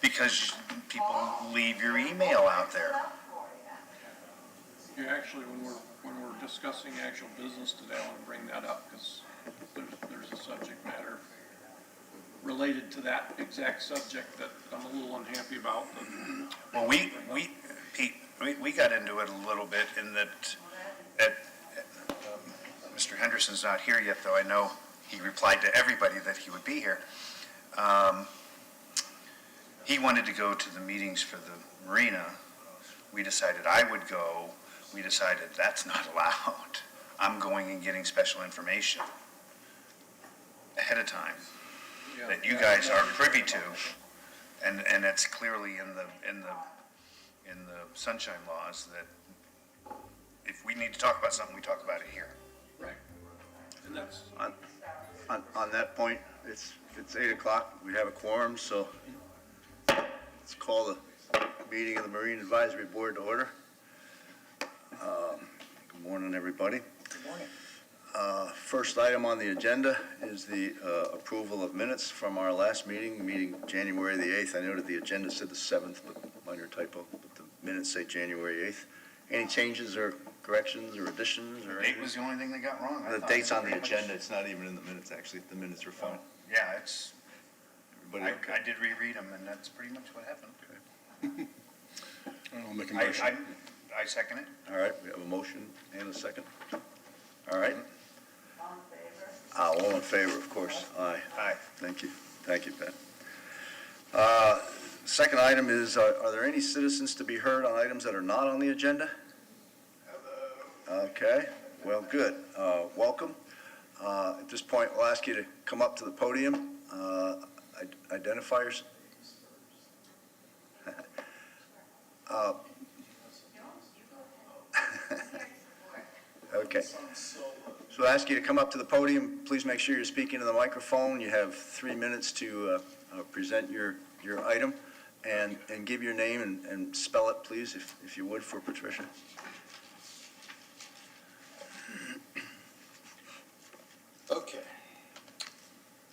because people leave your email out there. Yeah, actually, when we're discussing actual business today, I want to bring that up because there's a subject matter related to that exact subject that I'm a little unhappy about. Well, Pete, we got into it a little bit in that Mr. Henderson's not here yet, though I know he replied to everybody that he would be here. He wanted to go to the meetings for the Marina. We decided I would go. We decided that's not allowed. I'm going and getting special information ahead of time that you guys are privy to, and it's clearly in the sunshine laws that if we need to talk about something, we talk about it here. Right. And that's On that point, it's 8 o'clock. We have a quorum, so let's call the meeting of the Marine Advisory Board to order. Good morning, everybody. Good morning. First item on the agenda is the approval of minutes from our last meeting January the 8th. I noted the agenda said the 7th, but minor typo, but the minutes say January 8th. Any changes or corrections or additions or anything? Date was the only thing that got wrong. The date's on the agenda. It's not even in the minutes, actually. The minutes are fine. Yeah, it's, Everybody okay? I did reread them, and that's pretty much what happened. I'll make a motion. I second it. All right, we have a motion and a second. All right. All in favor? All in favor, of course. Aye. Aye. Thank you. Thank you, Pat. Second item is, are there any citizens to be heard on items that are not on the agenda? Hello. Okay, well, good. Welcome. At this point, we'll ask you to come up to the podium. Identify yourself. Okay. So I ask you to come up to the podium. Please make sure you're speaking to the microphone. You have 3 minutes to present your item and give your name and spell it, please, if you would, for Patricia. Okay.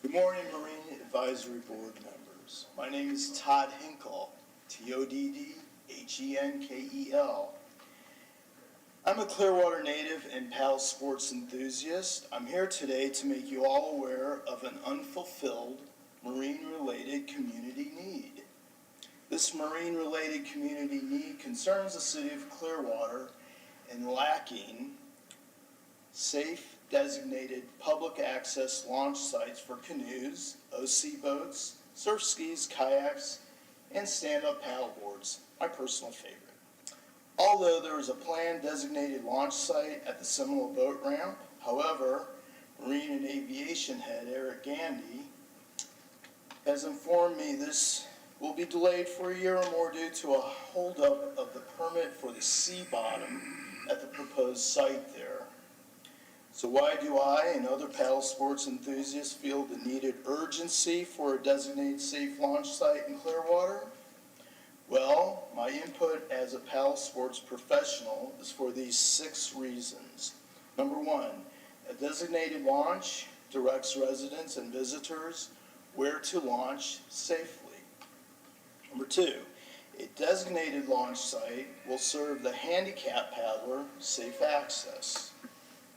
Good morning, Marine Advisory Board members. My name is Todd Hinkle, Toddhenkel. I'm a Clearwater native and paddle sports enthusiast. I'm here today to make you all aware of an unfulfilled marine-related community need. This marine-related community need concerns the city of Clearwater in lacking safe, designated public access launch sites for canoes, OC boats, surf skis, kayaks, and stand-up paddleboards, my personal favorite. Although there is a planned designated launch site at the Seminole Boat Ramp, however, Marine and Aviation Head Eric Gandy has informed me this will be delayed for a year or more due to a holdup of the permit for the sea bottom at the proposed site there. So why do I and other paddle sports enthusiasts feel the needed urgency for a designated safe launch site in Clearwater? Well, my input as a paddle sports professional is for these 6 reasons. Number 1, a designated launch directs residents and visitors where to launch safely. Number 2, a designated launch site will serve the handicap paddler safe access,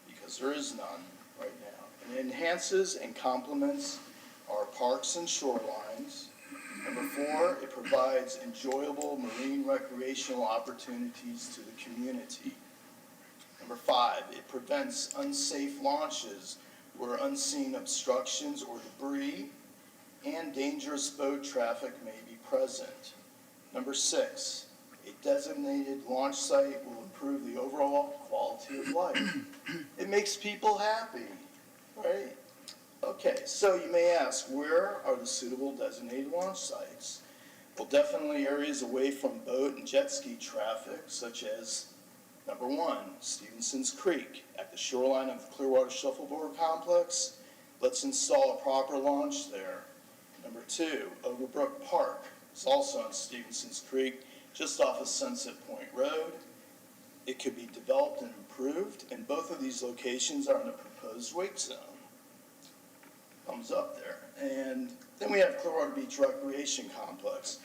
because there is none right now. And it enhances and complements our parks and shorelines. Number 4, it provides enjoyable marine recreational opportunities to the community. Number 5, it prevents unsafe launches where unseen obstructions or debris and dangerous boat traffic may be present. Number 6, a designated launch site will improve the overall quality of life. It makes people happy, right? Okay, so you may ask, where are the suitable designated launch sites? Well, definitely areas away from boat and jet ski traffic, such as, number 1, Stevenson's Creek at the shoreline of the Clearwater Shuffleboard Complex. Let's install a proper launch there. Number 2, Overbrook Park is also on Stevenson's Creek, just off of Sunset Point Road. It could be developed and improved, and both of these locations are in the proposed wake zone. Thumbs up there. And then we have Clearwater Beach Recreation Complex.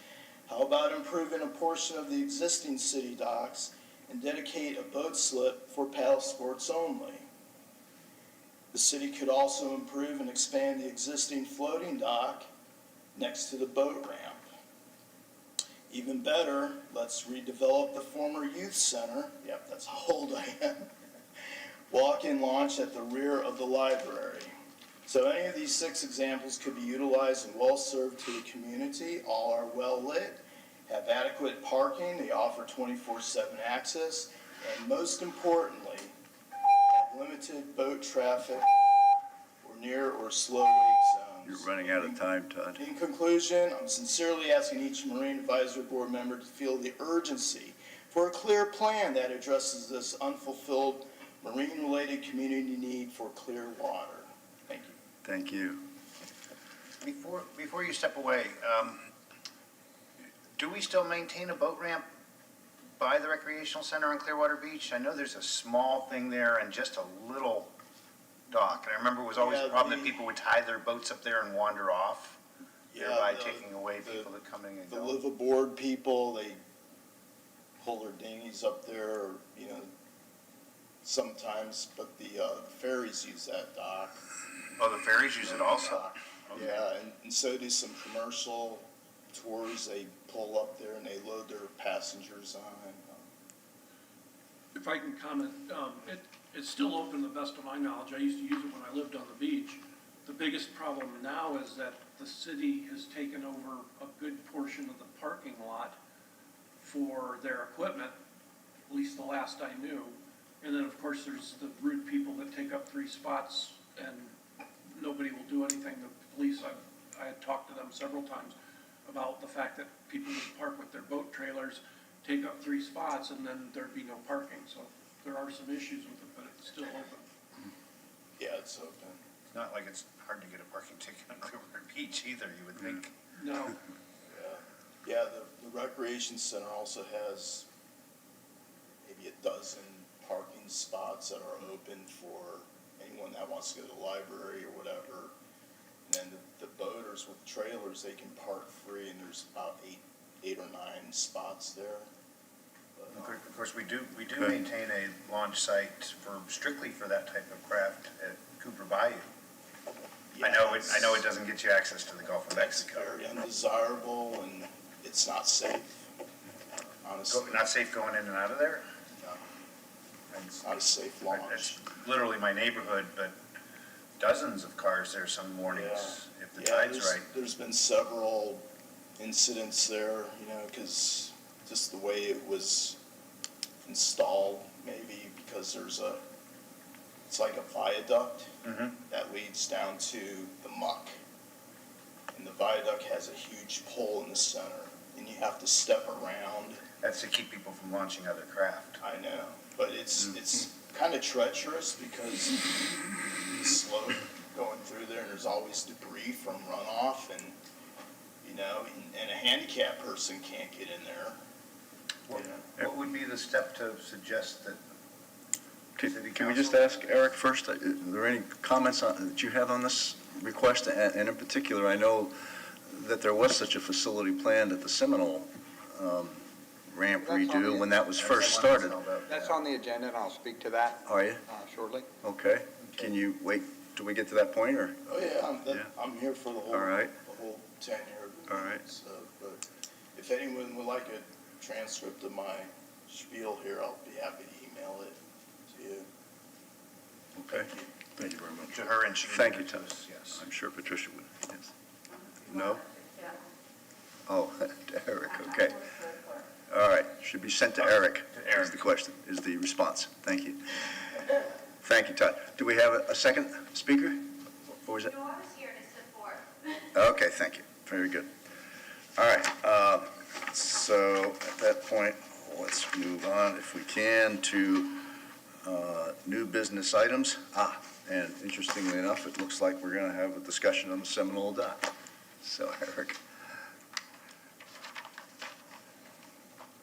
How about improving a portion of the existing city docks and dedicate a boat slip for paddle sports only? The city could also improve and expand the existing floating dock next to the boat ramp. Even better, let's redevelop the former youth center. Yep, that's how old I am. Walk-in launch at the rear of the library. So any of these 6 examples could be utilized and well-served to the community. All are well-lit, have adequate parking, they offer 24/7 access, and most importantly, have limited boat traffic or near or slow wake zones. You're running out of time, Todd. In conclusion, I'm sincerely asking each Marine Advisory Board member to feel the urgency for a clear plan that addresses this unfulfilled marine-related community need for clear water. Thank you. Thank you. Before you step away, do we still maintain a boat ramp by the recreational center on Clearwater Beach? I know there's a small thing there and just a little dock. And I remember it was always Yeah, a problem that the- people would tie their boats up there and wander off, Yeah, thereby the- taking away people that come in and The go. live aboard people, they pull their dinghies up there, or, you know, sometimes, but the ferries use that dock. Oh, the ferries use it also? Okay. Yeah, and so do some commercial tours. They pull up there and they load their passengers on. If I can comment, it's still open to the best of my knowledge. I used to use it when I lived on the beach. The biggest problem now is that the city has taken over a good portion of the parking lot for their equipment, at least the last I knew. And then, of course, there's the rude people that take up 3 spots and nobody will do anything. The police, I had talked to them several times about the fact that people would park with their boat trailers, take up 3 spots, and then there'd be no parking. So there are some issues with it, but it's still open. Yeah, it's open. It's not like it's hard to get a parking ticket on Clearwater Beach either, you would think. No, Yeah, the recreation center also has maybe a dozen parking spots that are open for anyone that wants to go to the library or whatever. And then the boaters with trailers, they can park free, and there's about eight or 9 spots there. But, Of course, we do maintain a launch site strictly for that type of craft at Cooper Bayou. I know it doesn't get you access to the Gulf of That's Mexico. very undesirable, and it's not safe, honestly. Not safe going in and out of there? It's not a safe launch. It's literally my neighborhood, but dozens of cars there some mornings, if the Yeah, tide's right. there's been several incidents there, you know, because just the way it was installed, maybe because it's like a viaduct that leads down to the muck. And the viaduct has a huge pole in the center, and you have to step around. That's to keep people from launching other craft. I know, but it's kind of treacherous because the slope going through there, and there's always debris from runoff, and, you know, and a handicapped person can't get in there. What would be the step to suggest that City Can we just Council- ask Eric first, are there any comments that you have on this request? And in particular, I know that there was such a facility planned at the Seminole ramp That's on redo the- when that was That's first the one started. held up, That's yeah. on the agenda, and I'll speak to that Are you? shortly. Okay. Can you wait till we get to that point, or? Oh, yeah, Yeah. I'm here for the whole All right. tenure of the All right. meeting, so, but if anyone would like a transcript of my spiel here, I'll be happy to email it to you. Okay. Thank you very much. To her, and she can Thank give you, it to Tom. us, yes. I'm sure Patricia would, yes. No? Yeah. Oh, to Eric, okay. All right, should be sent to Eric, To Eric. is the question, is the response. Thank you. Thank you, Todd. Do we have a second speaker? Or was it? No, I was here to support. Okay, thank you. Very good. All right, so at that point, let's move on, if we can, to new business items. And interestingly enough, it looks like we're going to have a discussion on the Seminole dock. So, Eric.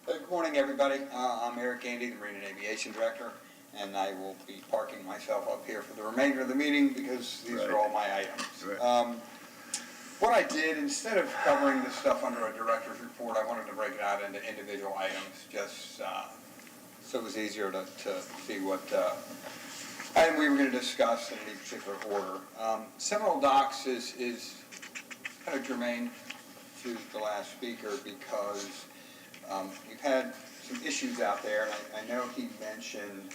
Good morning, everybody. I'm Eric Gandy, the Marine and Aviation Director, and I will be parking myself up here for the remainder of the meeting because these Right. are all my items. Right. What I did, instead of covering this stuff under a director's report, I wanted to break it out into individual items, just so it was easier to see what item we were going to discuss in any particular order. Seminole Docks is kind of germane to the last speaker because you've had some issues out there, and I know he mentioned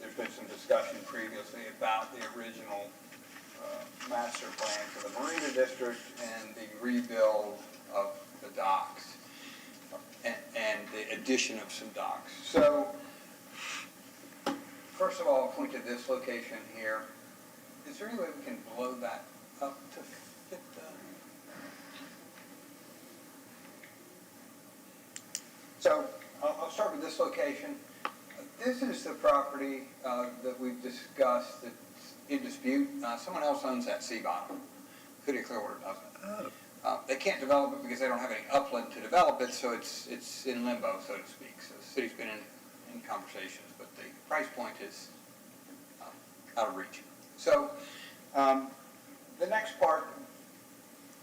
there's been some discussion previously about the original master plan for the Marina District and the rebuild of the docks and the addition of some docks. So, first of all, I'll point to this location here. Is there any way we can blow that up to fit the... So, I'll start with this location. This is the property that we've discussed that's in dispute. Someone else owns that sea bottom. City of Clearwater doesn't. They can't develop it because they don't have any upland to develop it, so it's in limbo, so to speak. So the city's been in conversations, but the price point is out of reach. So the next part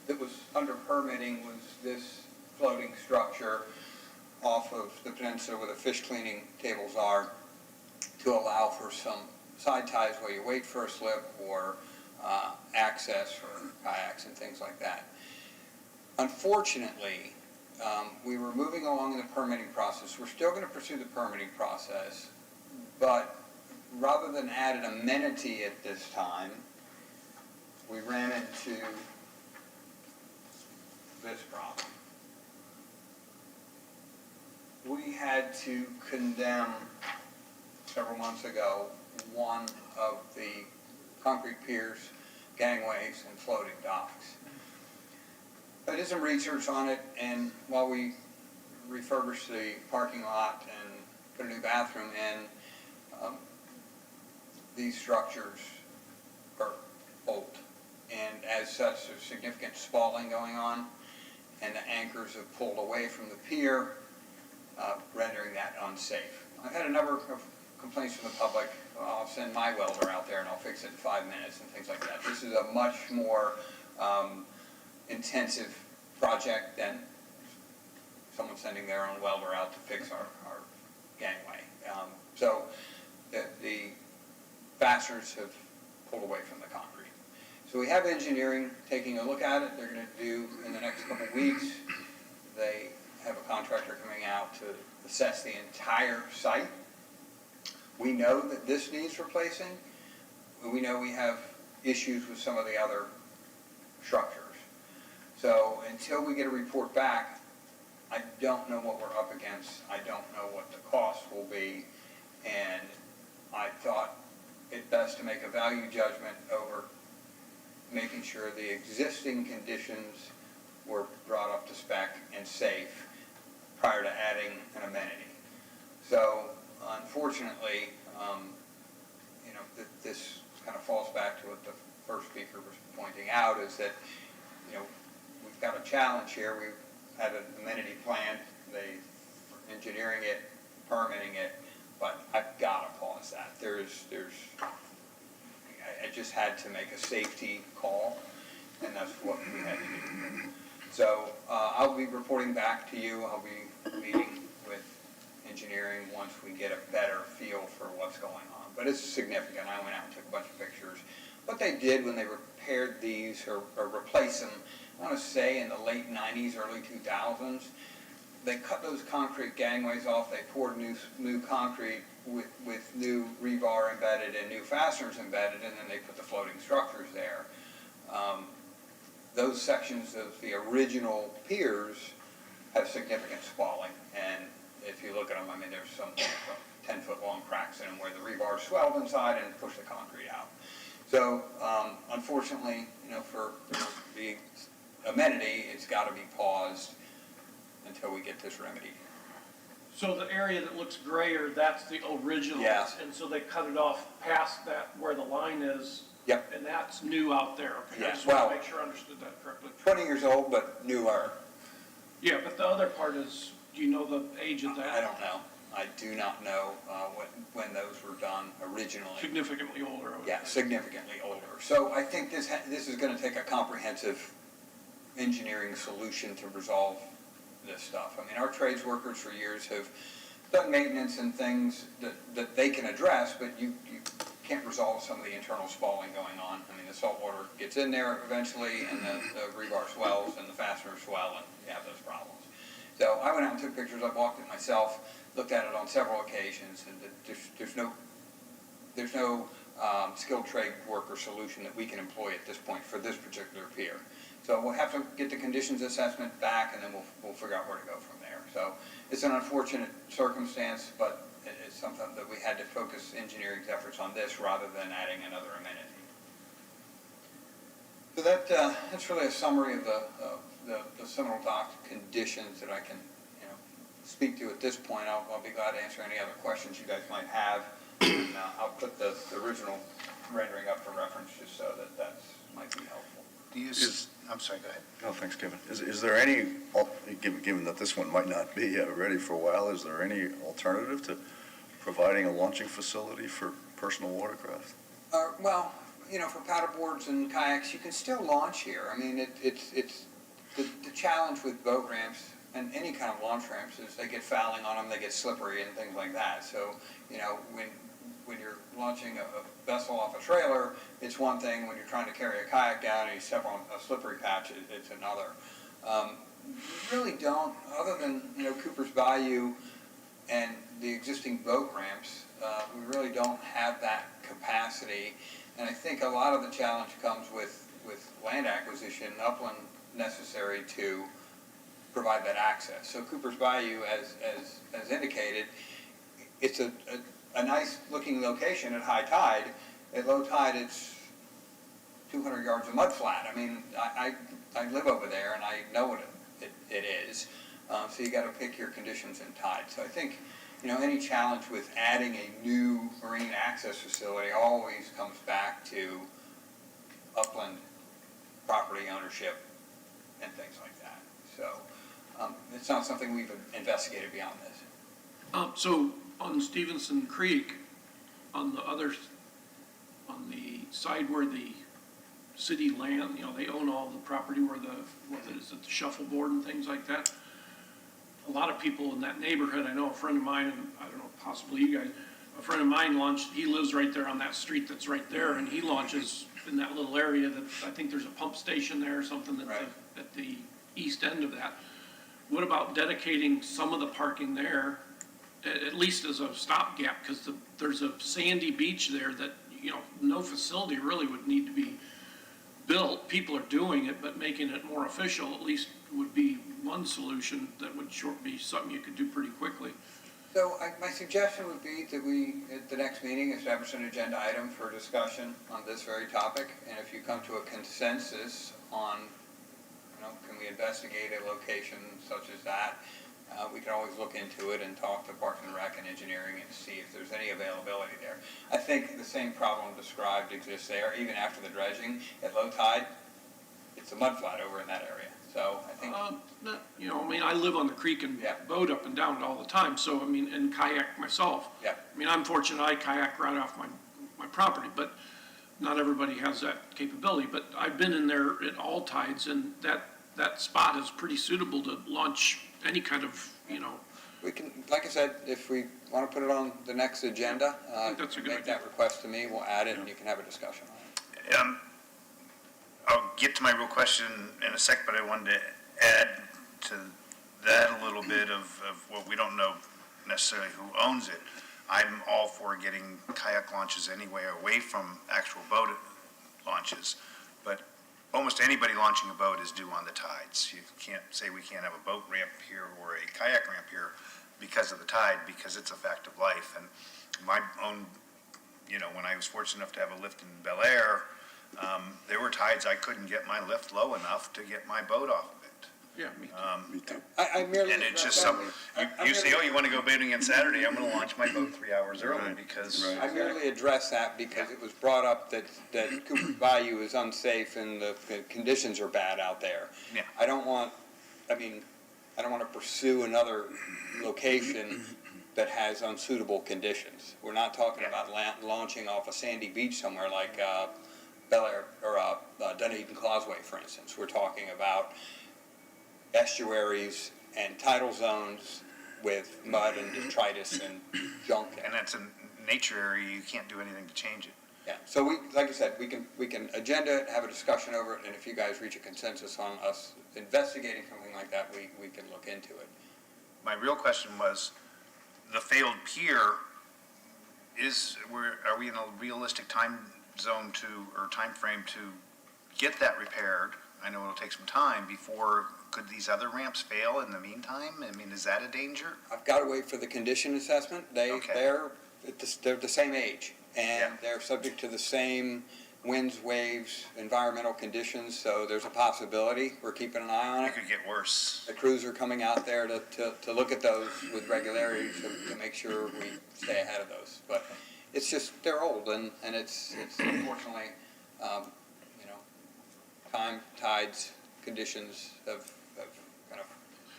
that was under permitting was this floating structure off of the peninsula where the fish cleaning tables are to allow for some side ties while you wait for a slip or access for kayaks and things like that. Unfortunately, we were moving along in the permitting process. We're still going to pursue the permitting process, but rather than add an amenity at this time, we ran into this problem. We had to condemn several months ago one of the concrete piers, gangways, and floating docks. I did some research on it, and while we refurbished the parking lot and put a new bathroom in, these structures are old. And as such, there's significant spalling going on, and the anchors have pulled away from the pier, rendering that unsafe. I've had a number of complaints from the public. I'll send my welder out there and I'll fix it in 5 minutes and things like that. This is a much more intensive project than someone sending their own welder out to fix our gangway. So the fasteners have pulled away from the concrete. So we have engineering taking a look at it. They're going to do in the next couple of weeks. They have a contractor coming out to assess the entire site. We know that this needs replacing. We know we have issues with some of the other structures. So until we get a report back, I don't know what we're up against. I don't know what the cost will be. And I thought it best to make a value judgment over making sure the existing conditions were brought up to spec and safe prior to adding an amenity. So unfortunately, this kind of falls back to what the first speaker was pointing out, is that, we've got a challenge here. We've had an amenity plan. They were engineering it, permitting it, but I've got to pause that. I just had to make a safety call, and that's what we had to do. So I'll be reporting back to you. I'll be meeting with engineering once we get a better feel for what's going on. But it's significant. I went out and took a bunch of pictures. What they did when they repaired these or replaced them, I want to say in the late 90s, early 2000s, they cut those concrete gangways off. They poured new concrete with new rebar embedded and new fasteners embedded, and then they put the floating structures there. Those sections of the original piers have significant spalling, and if you look at them, there's some 10-foot long cracks in them where the rebar swelled inside and pushed the concrete out. So unfortunately, for the amenity, it's got to be paused until we get this remedied. So the area that looks grayer, that's the original? Yes. And so they cut it off past that where the line is? Yep. And that's new out there? Okay. I Yeah, just want well, to make sure I understood that correctly. 20 years old, but newer. Yeah, but the other part is, do you know the age of that? I don't know. I do not know when those were done originally. Significantly older. I would Yeah, think. significantly older. So I think this is going to take a comprehensive engineering solution to resolve this stuff. I mean, our trades workers for years have done maintenance and things that they can address, but you can't resolve some of the internal spalling going on. I mean, the salt water gets in there eventually, and the rebar swells, and the fasteners swell, and you have those problems. So I went out and took pictures. I walked it myself, looked at it on several occasions, and there's no skilled trade worker solution that we can employ at this point for this particular pier. So we'll have to get the conditions assessment back, and then we'll figure out where to go from there. So it's an unfortunate circumstance, but it's something that we had to focus engineering's efforts on this rather than adding another amenity. So that's really a summary of the Seminole Dock conditions that I can, speak to at this point. I'll be glad to answer any other questions you guys might have. And, I'll put the original rendering up for reference just so that might be helpful. I'm sorry, go ahead. No, thanks, Kevin. Is there any, given that this one might not be ready for a while, is there any alternative to providing a launching facility for personal watercraft? Well, for paddleboards and kayaks, you can still launch here. I mean, it's the challenge with boat ramps and any kind of launch ramps is they get fouling on them, they get slippery and things like that. So, when you're launching a vessel off a trailer, it's one thing. When you're trying to carry a kayak down and you step on a slippery patch, it's another. We really don't, other than, Cooper's Bayou and the existing boat ramps, we really don't have that capacity. And I think a lot of the challenge comes with land acquisition, upland necessary to provide that access. So Cooper's Bayou, as indicated, it's a nice looking location at high tide. At low tide, it's 200 yards of mud flat. I mean, I live over there and I know what it is. So you got to pick your conditions and tide. So I think, any challenge with adding a new marine access facility always comes back to upland property ownership and things like that. So it's not something we've investigated beyond this. So on Stevenson Creek, on the side where the city land, they own all the property where is it the shuffleboard and things like that. A lot of people in that neighborhood, I know a friend of mine, and I don't know, possibly you guys, a friend of mine he lives right there on that street that's right there, and he launches in that little area that, I think there's a pump station there or something that's Right. at the east end of that. What about dedicating some of the parking there, at least as a stopgap, because there's a sandy beach there that, no facility really would need to be built. People are doing it, but making it more official at least would be one solution that would be something you could do pretty quickly. So my suggestion would be that we, at the next meeting, establish an agenda item for discussion on this very topic. And if you come to a consensus on, can we investigate a location such as that, we can always look into it and talk to Parks and Rec and engineering and see if there's any availability there. I think the same problem described exists there, even after the dredging. At low tide, it's a mud flat over in that area. So I think. I live on the creek and Yeah. boat up and down it all the time, so, and kayak myself. Yeah. I'm fortunate I kayak right off my property, but not everybody has that capability. But I've been in there at all tides, and that spot is pretty suitable to launch any kind of, We can, like I said, if we want to put it on the next agenda, think that's a good make that request to me, we'll add it and you can have a discussion on it. I'll get to my real question in a sec, but I wanted to add to that a little bit of what we don't know necessarily who owns it. I'm all for getting kayak launches anywhere away from actual boat launches, but almost anybody launching a boat is due on the tides. You can't say we can't have a boat ramp here or a kayak ramp here because of the tide, because it's a fact of life. And my own, when I was fortunate enough to have a lift in Bel Air, there were tides I couldn't get my lift low enough to get my boat off of it. Yeah, me too. Me too. I merely. And it's just something, you say, oh, you want to go boating on Saturday, I'm going to launch my boat 3 hours early Right. because. Right. I merely address that because it was brought up that Cooper's Bayou is unsafe and the conditions are bad out there. Yeah. I don't want to pursue another location that has unsuitable conditions. We're not talking about launching off a sandy beach somewhere like Bel Air or Dunedin Causeway, for instance. We're talking about estuaries and tidal zones with mud and detritus and junk. And that's a nature area, you can't do anything to change it. Yeah, so we, like I said, we can agenda it, have a discussion over it, and if you guys reach a consensus on us investigating something like that, we can look into it. My real question was, the failed pier are we in a realistic time zone or time frame to get that repaired? I know it'll take some time before, could these other ramps fail in the meantime? I mean, is that a danger? I've got to wait for the condition assessment. Okay. They're the same age, and Yeah. they're subject to the same winds, waves, environmental conditions, so there's a possibility. We're keeping an eye on It it. could get worse. The crews are coming out there to look at those with regularity to make sure we stay ahead of those. But it's just, they're old, and it's unfortunately, time, tides, conditions have kind of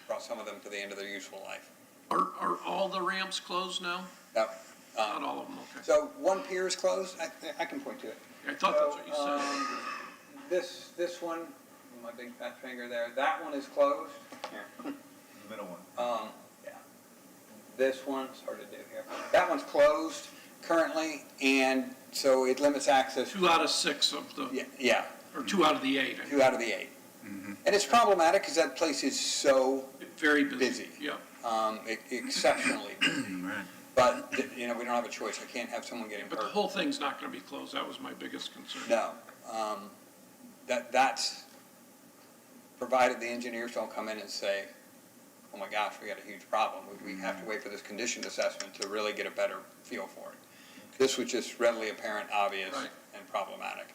brought some of them to the end of their useful life. Are all the ramps closed now? Yep. Not all of them, okay. So one pier is closed. I can point to it. I thought that's what you said. This one, my big fat finger there, that one is closed. Here. The middle one. Yeah. This one, it's hard to do here. That one's closed currently, and so it limits access. 2 out of 6 of the, Yeah, or 2 out of the 8. 2 out of the 8. And it's problematic because that place is so Very busy. busy. Yeah. Exceptionally busy. But, we don't have a choice. I can't have someone getting But the hurt. whole thing's not going to be closed. That was my biggest concern. No. That's, provided the engineers don't come in and say, oh my gosh, we got a huge problem. We have to wait for this condition assessment to really get a better feel for it. This was just readily apparent, obvious, Right. and problematic.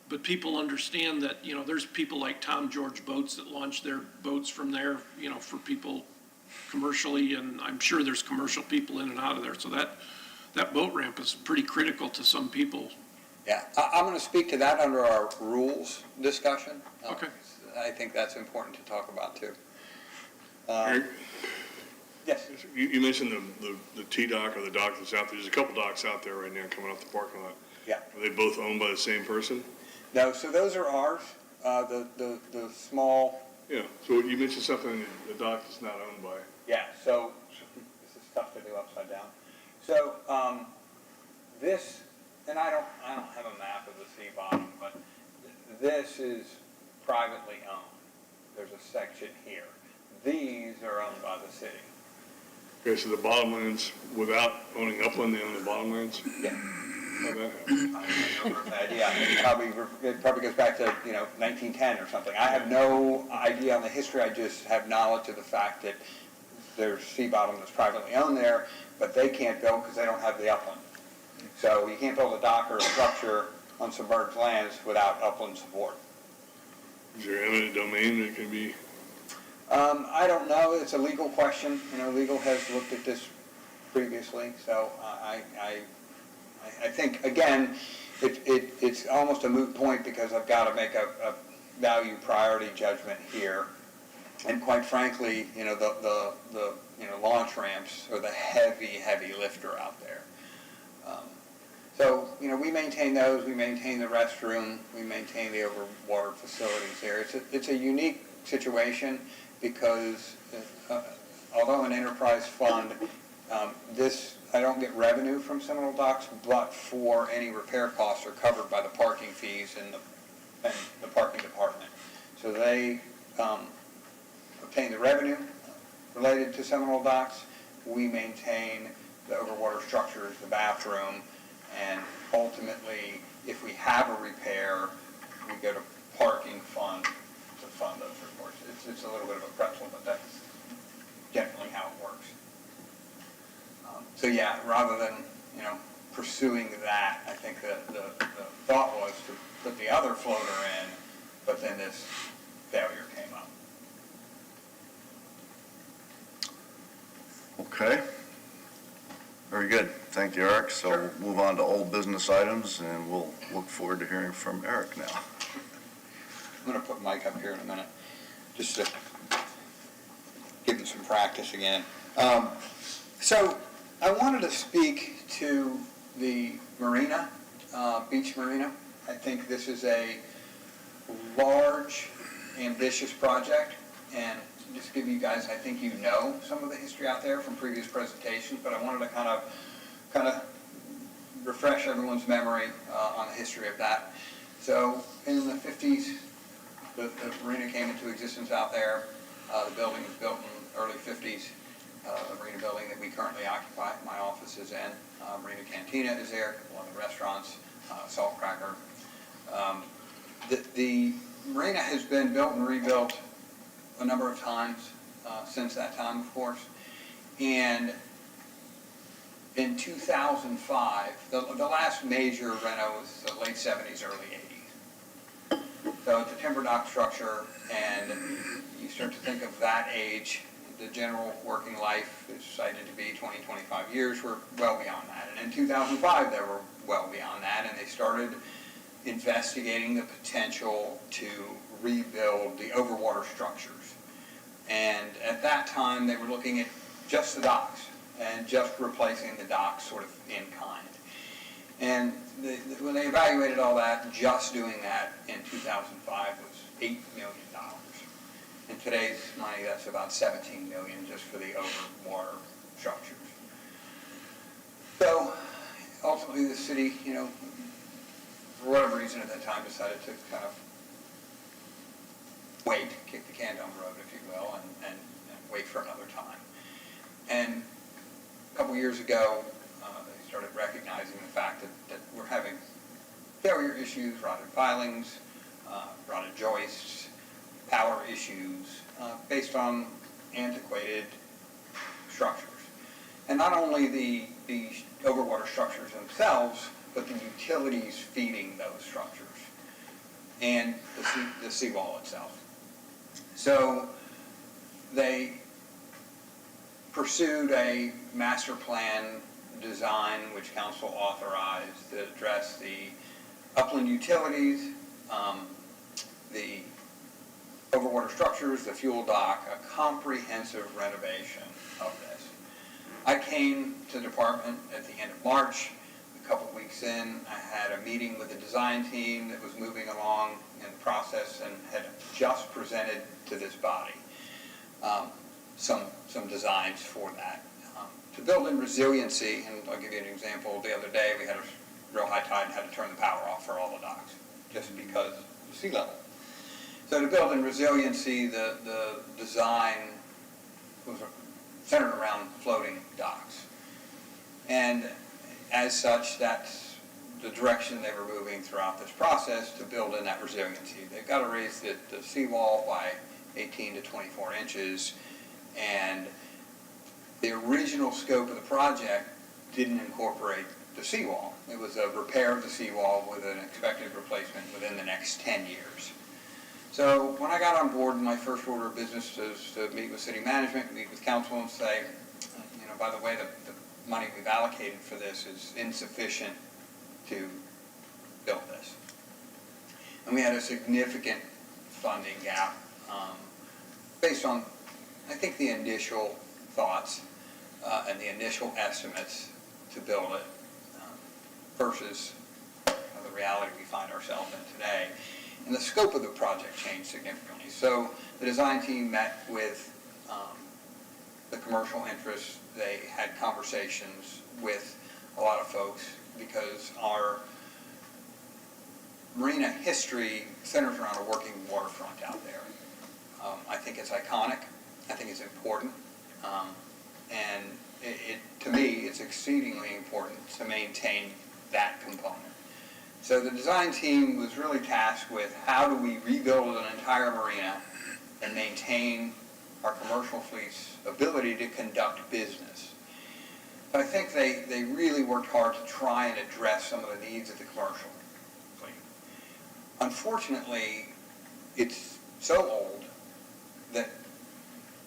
But people understand that, there's people like Tom George Boats that launch their boats from there, for people commercially, and I'm sure there's commercial people in and out of there. So that boat ramp is pretty critical to some people. Yeah, I'm going to speak to that under our rules discussion. Okay. I think that's important to talk about, too. Eric, Yes. you mentioned the T-dock or the dock that's out there. There's a couple docks out there right now coming off the parking lot. Yeah. Are they both owned by the same person? No, so those are ours, the small. Yeah, so you mentioned something, the dock is not owned by. Yeah, so, this is tough to do upside down. So, this, and I don't have a map of the sea bottom, but this is privately owned. There's a section here. These are owned by the city. Okay, so the bottomlands, without owning upland, they own the bottomlands? Yeah. How'd that happen? I have no idea. It probably goes back to, 1910 or something. I have no idea on the history. I just have knowledge of the fact that there's sea bottom that's privately owned there, but they can't build because they don't have the upland. So you can't build a dock or a structure on submerged lands without upland support. Is there eminent domain that can be, I don't know. It's a legal question. Legal has looked at this previously, so I think, again, it's almost a moot point because I've got to make a value priority judgment here. And quite frankly, the launch ramps are the heavy lifter out there. So, we maintain those, we maintain the restroom, we maintain the overwater facilities there. It's a unique situation because although an enterprise fund, I don't get revenue from Seminole Docks, but for any repair costs are covered by the parking fees and the parking department. So they obtain the revenue related to Seminole Docks. We maintain the overwater structures, the bathroom, and ultimately, if we have a repair, we go to parking fund to fund those reports. It's a little bit of a pretzel, but that's generally how it works. So yeah, rather than, pursuing that, I think the thought was to put the other floater in, but then this failure came up. Okay. Very good. Thank you, Eric. So Sure. we'll move on to old business items, and we'll look forward to hearing from Eric now. I'm going to put Mike up here in a minute, just to give him some practice again. So I wanted to speak to the marina, beach marina. I think this is a large, ambitious project, and just to give you guys, I think you know some of the history out there from previous presentations, but I wanted to kind of refresh everyone's memory on the history of that. So in the 50s, the marina came into existence out there. The building was built in the early 50s. The marina building that we currently occupy, my office is in. Marina Cantina is there, a couple other restaurants, Salt Cracker. The marina has been built and rebuilt a number of times since that time, of course. And in 2005, the last major reno was the late 70s, early 80s. So it's a timber dock structure, and you start to think of that age. The general working life is cited to be 20, 25 years. We're well beyond that. And in 2005, they were well beyond that, and they started investigating the potential to rebuild the overwater structures. And at that time, they were looking at just the docks and just replacing the docks sort of in kind. And when they evaluated all that, just doing that in 2005 was $8 million. In today's money, that's about $17 million just for the overwater structures. So ultimately, the city, for whatever reason at that time, decided to kind of wait, kick the can down the road, if you will, and wait for another time. And a couple years ago, they started recognizing the fact that we're having failure issues, rotted pilings, rotted joists, power issues, based on antiquated structures. And not only the overwater structures themselves, but the utilities feeding those structures and the seawall itself. So they pursued a master plan design which council authorized that addressed the upland utilities, the overwater structures, the fuel dock, a comprehensive renovation of this. I came to the department at the end of March. A couple weeks in, I had a meeting with the design team that was moving along in the process and had just presented to this body some designs for that. To build in resiliency, and I'll give you an example, the other day we had a real high tide and had to turn the power off for all the docks, just because of the sea level. So to build in resiliency, the design was centered around floating docks. And as such, that's the direction they were moving throughout this process to build in that resiliency. They've got to raise the seawall by 18 to 24 inches, and the original scope of the project didn't incorporate the seawall. It was a repair of the seawall with an expected replacement within the next 10 years. So when I got on board, my first order of business was to meet with city management, meet with council, and say, by the way, the money we've allocated for this is insufficient to build this. And we had a significant funding gap based on, I think, the initial thoughts and the initial estimates to build it versus the reality we find ourselves in today. And the scope of the project changed significantly. So the design team met with the commercial interests. They had conversations with a lot of folks because our marina history centers around a working waterfront out there. I think it's iconic. I think it's important. And to me, it's exceedingly important to maintain that component. So the design team was really tasked with how do we rebuild an entire marina and maintain our commercial fleet's ability to conduct business. So I think they really worked hard to try and address some of the needs of the commercial fleet. Unfortunately, it's so old that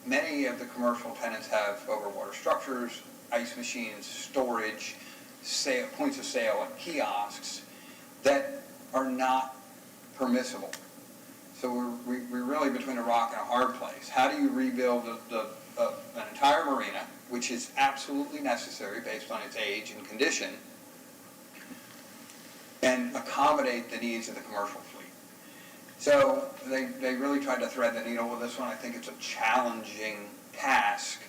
many of the commercial tenants have overwater structures, ice machines, storage, points of sale, and kiosks that are not permissible. So we're really between a rock and a hard place. How do you rebuild an entire marina which is absolutely necessary based on its age and condition, and accommodate the needs of the commercial fleet. So they really tried to thread the needle with this one. I think it's a challenging task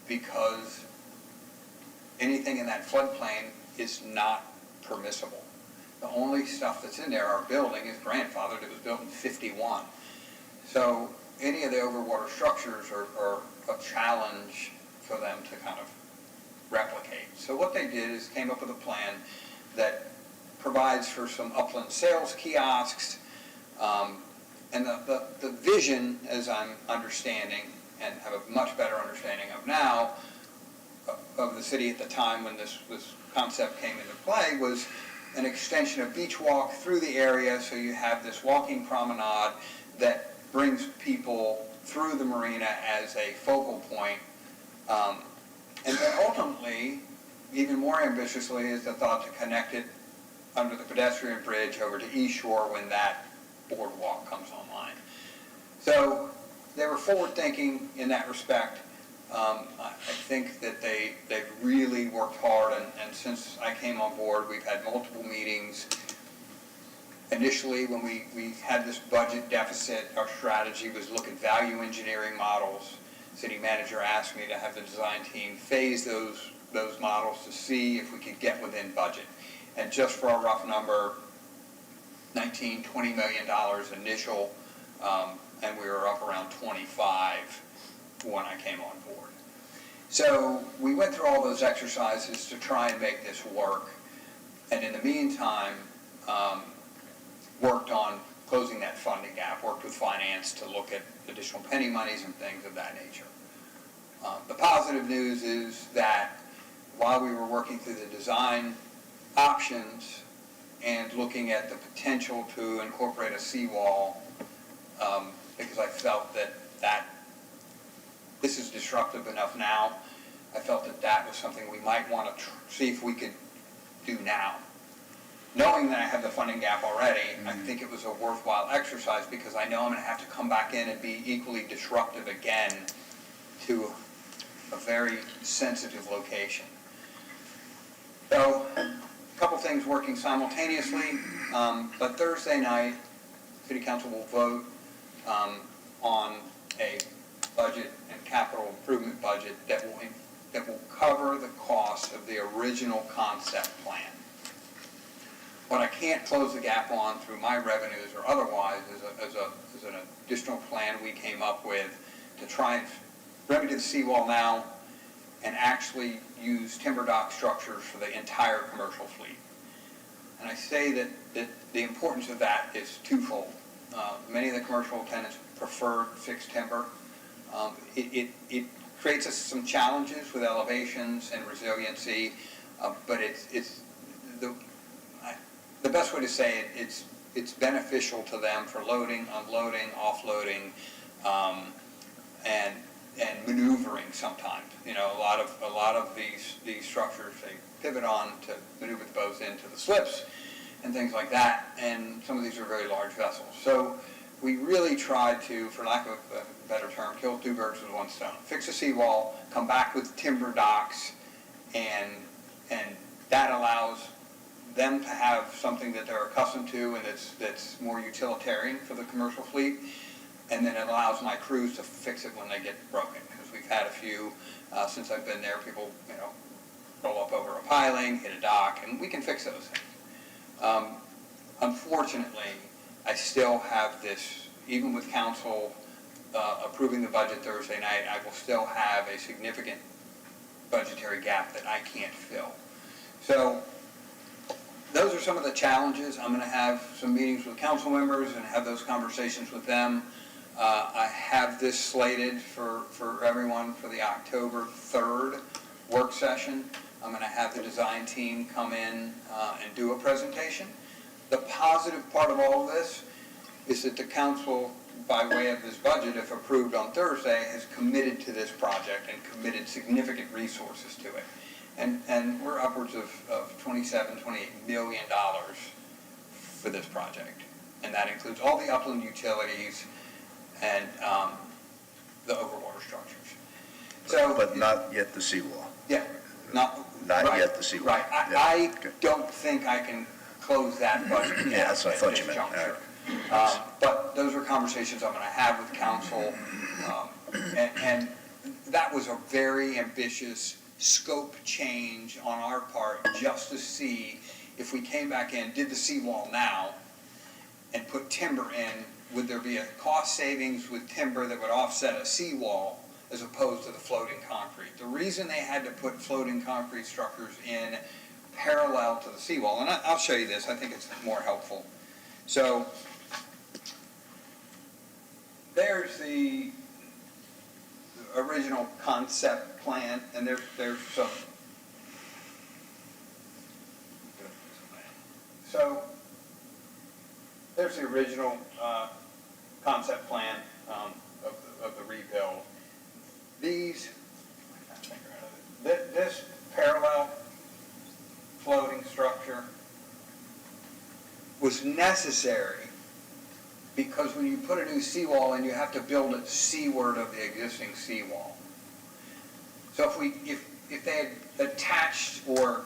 because anything in that floodplain is not permissible. The only stuff that's in there, our building, is grandfathered. It was built in '51. So any of the overwater structures are a challenge for them to kind of replicate. So what they did is came up with a plan that provides for some upland sales kiosks, and the vision, as I'm understanding, and have a much better understanding of now, of the city at the time when this concept came into play, was an extension of beach walk through the area, so you have this walking promenade that brings people through the marina as a focal point. And then ultimately, even more ambitiously, is the thought to connect it under the pedestrian bridge over to East Shore when that boardwalk comes online. So they were forward-thinking in that respect. I think that they've really worked hard, and since I came on board, we've had multiple meetings. Initially, when we had this budget deficit, our strategy was look at value engineering models. City manager asked me to have the design team phase those models to see if we could get within budget. And just for a rough number, $19, $20 million initial, and we were up around 25 when I came on board. So we went through all those exercises to try and make this work, and in the meantime, worked on closing that funding gap, worked with finance to look at additional penny monies and things of that nature. The positive news is that while we were working through the design options and looking at the potential to incorporate a seawall, because I felt that this is disruptive enough now, I felt that was something we might want to see if we could do now. Knowing that I have the funding gap already, I think it was a worthwhile exercise because I know I'm going to have to come back in and be equally disruptive again to a very sensitive location. So, a couple things working simultaneously, but Thursday night, City Council will vote on a budget and capital improvement budget that will cover the cost of the original concept plan. What I can't close the gap on through my revenues or otherwise is an additional plan we came up with to try and remedy the seawall now and actually use timber dock structures for the entire commercial fleet. And I say that the importance of that is twofold. Many of the commercial tenants prefer fixed timber. It creates us some challenges with elevations and resiliency, but it's the best way to say it, it's beneficial to them for loading, unloading, offloading, and maneuvering sometimes. You know, a lot of these structures, they pivot on to maneuver the boats into the slips and things like that, and some of these are very large vessels. So we really tried to, for lack of a better term, kill two birds with one stone. Fix a seawall, come back with timber docks, and that allows them to have something that they're accustomed to and that's more utilitarian for the commercial fleet, and then it allows my crews to fix it when they get broken, because we've had a few since I've been there. People, roll up over a piling, hit a dock, and we can fix those things. Unfortunately, I still have this, even with council approving the budget Thursday night, I will still have a significant budgetary gap that I can't fill. So those are some of the challenges. I'm going to have some meetings with council members and have those conversations with them. I have this slated for everyone for the October 3rd work session. I'm going to have the design team come in and do a presentation. The positive part of all of this is that the council, by way of this budget, if approved on Thursday, has committed to this project and committed significant resources to it. And we're upwards of $27, $28 million for this project. And that includes all the upland utilities and the overwater structures. So. But not yet the seawall. Yeah, not. Not right, yet the seawall. Right, Yeah, I okay. don't think I can close that budget gap Yeah, that's what I at thought this you meant. All juncture. right. But those are conversations I'm gonna have with council, and that was a very ambitious scope change on our part, just to see if we came back in, did the seawall now, and put timber in, would there be a cost savings with timber that would offset a seawall as opposed to the floating concrete? The reason they had to put floating concrete structures in parallel to the seawall, and I'll show you this, I think it's more helpful. So, there's the original concept plan, and there's some. So, there's the original concept plan of the rebuild. These, this parallel floating structure was necessary because when you put a new seawall in, you have to build it seaward of the existing seawall. So if they had attached or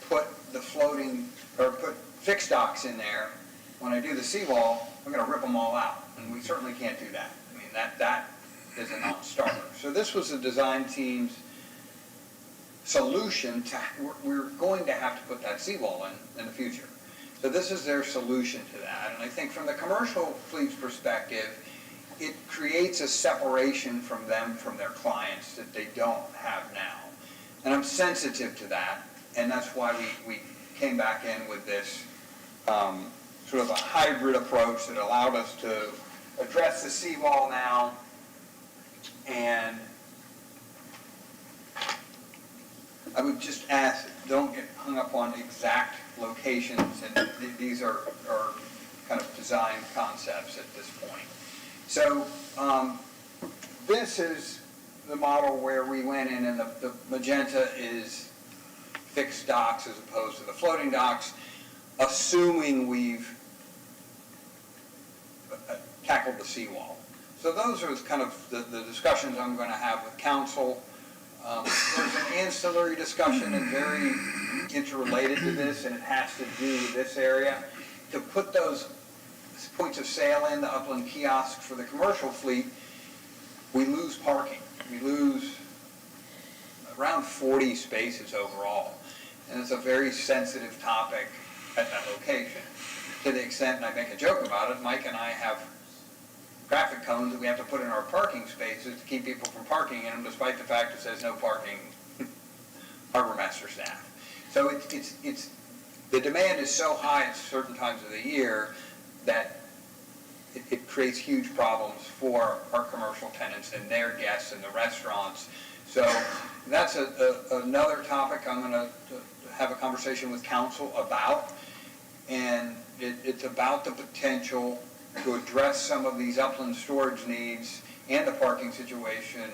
put the floating, or put fixed docks in there, when I do the seawall, I'm gonna rip them all out, and we certainly can't do that. I mean, that is a non-starter. So this was the design team's solution to, we're going to have to put that seawall in the future. So this is their solution to that, and I think from the commercial fleet's perspective, it creates a separation from them, from their clients, that they don't have now. And I'm sensitive to that, and that's why we came back in with this sort of a hybrid approach that allowed us to address the seawall now, and I would just ask, don't get hung up on exact locations, and these are kind of design concepts at this point. So this is the model where we went in, and the magenta is fixed docks as opposed to the floating docks, assuming we've tackled the seawall. So those are kind of the discussions I'm going to have with council. There's an ancillary discussion and very interrelated to this, and it has to do with this area. To put those points of sale in, the upland kiosks for the commercial fleet, we lose parking. We lose around 40 spaces overall. And it's a very sensitive topic at that location. To the extent, and I make a joke about it, Mike and I have traffic cones that we have to put in our parking spaces to keep people from parking in them, despite the fact it says no parking harbor master staff. So it's the demand is so high at certain times of the year that it creates huge problems for our commercial tenants and their guests and the restaurants. So that's another topic I'm going to have a conversation with council about, and it's about the potential to address some of these upland storage needs and the parking situation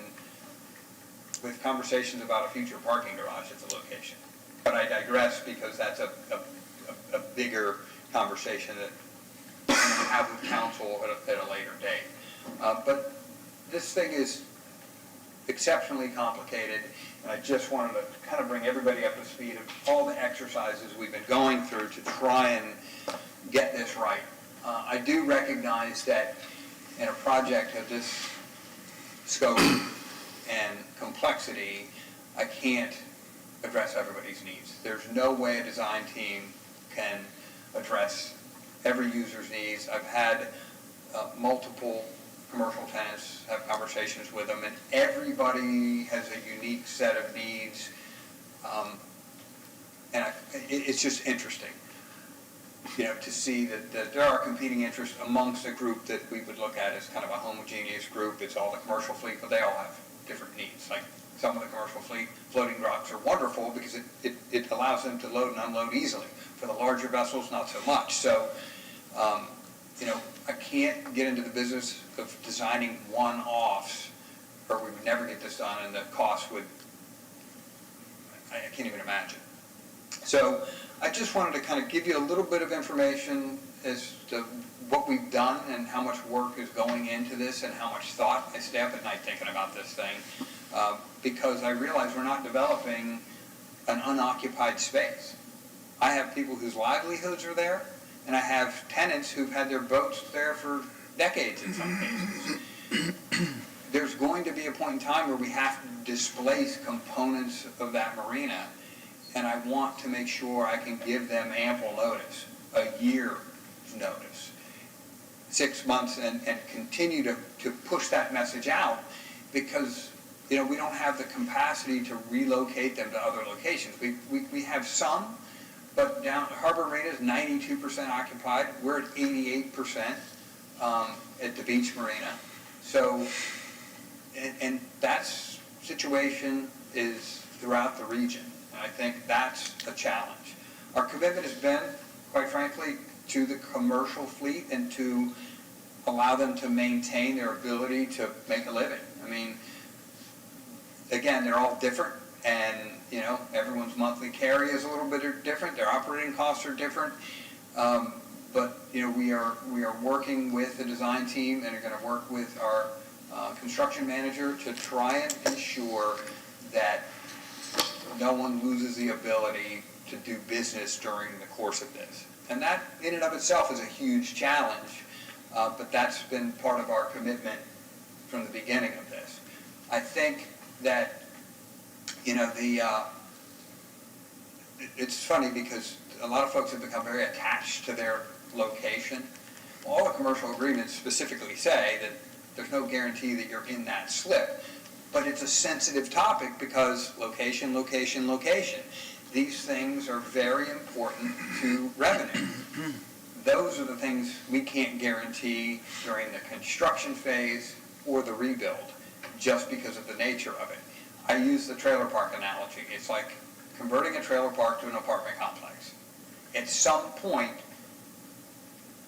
with conversations about a future parking garage at the location. But I digress, because that's a bigger conversation that we have with council at a later date. But this thing is exceptionally complicated, and I just wanted to kind of bring everybody up to speed of all the exercises we've been going through to try and get this right. I do recognize that in a project of this scope and complexity, I can't address everybody's needs. There's no way a design team can address every user's needs. I've had multiple commercial tenants have conversations with them, and everybody has a unique set of needs, and it's just interesting, to see that there are competing interests amongst a group that we would look at as kind of a homogeneous group. It's all the commercial fleet, but they all have different needs. Like some of the commercial fleet floating docks are wonderful because it allows them to load and unload easily. For the larger vessels, not so much. So, I can't get into the business of designing one-offs, or we would never get this done, and the cost would, I can't even imagine. So I just wanted to kind of give you a little bit of information as to what we've done and how much work is going into this and how much thought. I stay up at night thinking about this thing. because I realize we're not developing an unoccupied space. I have people whose livelihoods are there, and I have tenants who've had their boats there for decades in some cases. There's going to be a point in time where we have to displace components of that marina, and I want to make sure I can give them ample notice, a year's notice, 6 months, and continue to push that message out, because we don't have the capacity to relocate them to other locations. We have some, but down Harbor Marina is 92% occupied. We're at 88% at the beach marina. So, and that situation is throughout the region. And I think that's a challenge. Our commitment has been, quite frankly, to the commercial fleet and to allow them to maintain their ability to make a living. I mean, again, they're all different, and everyone's monthly carry is a little bit different. Their operating costs are different, but we are working with the design team and are going to work with our construction manager to try and ensure that no one loses the ability to do business during the course of this. And that, in and of itself, is a huge challenge, but that's been part of our commitment from the beginning of this. I think that, it's funny because a lot of folks have become very attached to their location. All the commercial agreements specifically say that there's no guarantee that you're in that slip, but it's a sensitive topic because location, location, location. These things are very important to revenue. Those are the things we can't guarantee during the construction phase or the rebuild, just because of the nature of it. I use the trailer park analogy. It's like converting a trailer park to an apartment complex. At some point,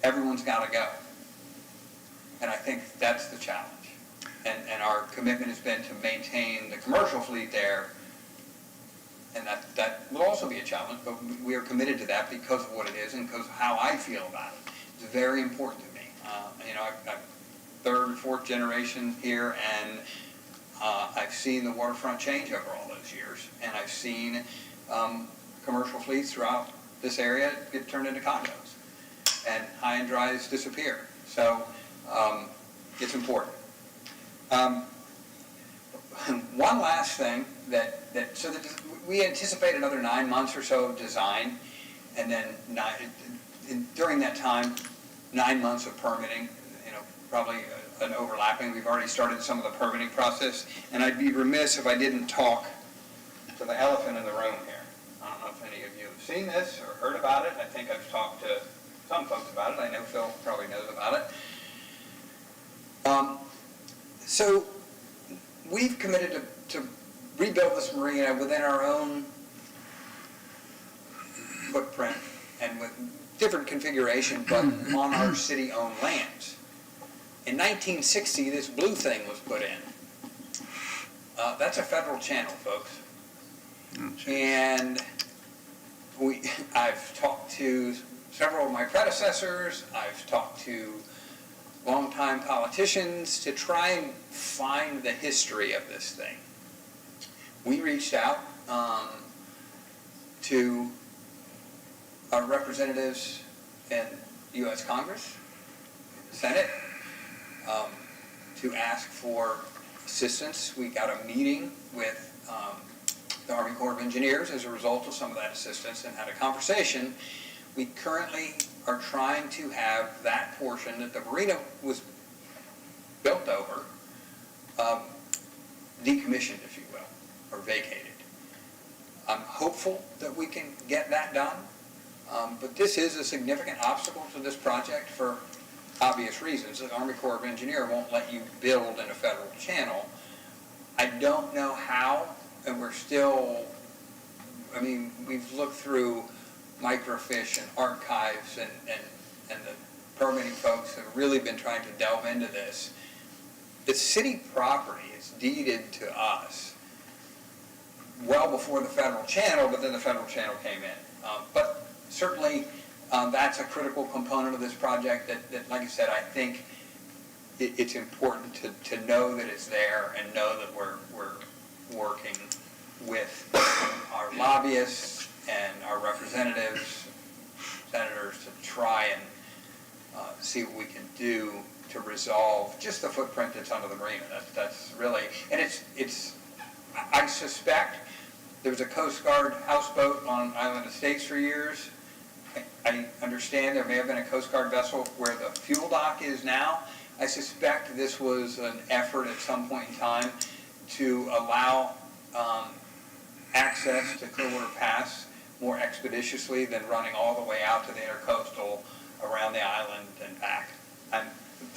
everyone's got to go. And I think that's the challenge. And our commitment has been to maintain the commercial fleet there, and that will also be a challenge, but we are committed to that because of what it is and because of how I feel about it. It's very important to me. I'm third or fourth generation here, and I've seen the waterfront change over all those years, and I've seen commercial fleets throughout this area get turned into condos, and high and dries disappear. So it's important. One last thing so we anticipate another 9 months or so of design, and then during that time, 9 months of permitting, probably an overlapping. We've already started some of the permitting process, and I'd be remiss if I didn't talk to the elephant in the room here. I don't know if any of you have seen this or heard about it. I think I've talked to some folks about it. I know Phil probably knows about it. So we've committed to rebuild this marina within our own footprint and with different configuration, but on our city-owned lands. In 1960, this blue thing was put in. That's a federal channel, folks. And I've talked to several of my predecessors. I've talked to longtime politicians to try and find the history of this thing. We reached out to our representatives in U.S. Congress, Senate, to ask for assistance. We got a meeting with the Army Corps of Engineers as a result of some of that assistance and had a conversation. We currently are trying to have that portion that the marina was built over decommissioned, if you will, or vacated. I'm hopeful that we can get that done, but this is a significant obstacle to this project for obvious reasons. The Army Corps of Engineers won't let you build in a federal channel. I don't know how, and we're still, we've looked through microfiche and archives, and the permitting folks have really been trying to delve into this. It's city property. It's deeded to us well before the federal channel, but then the federal channel came in. But certainly that's a critical component of this project that, like I said, I think it's important to know that it's there and know that we're working with our lobbyists and our representatives, senators, to try and see what we can do to resolve just the footprint that's under the marina. That's really, and it's, I suspect there was a Coast Guard houseboat on Island Estates for years. I understand there may have been a Coast Guard vessel where the fuel dock is now. I suspect this was an effort at some point in time to allow access to Clearwater Pass more expeditiously than running all the way out to the intercoastal around the island and back.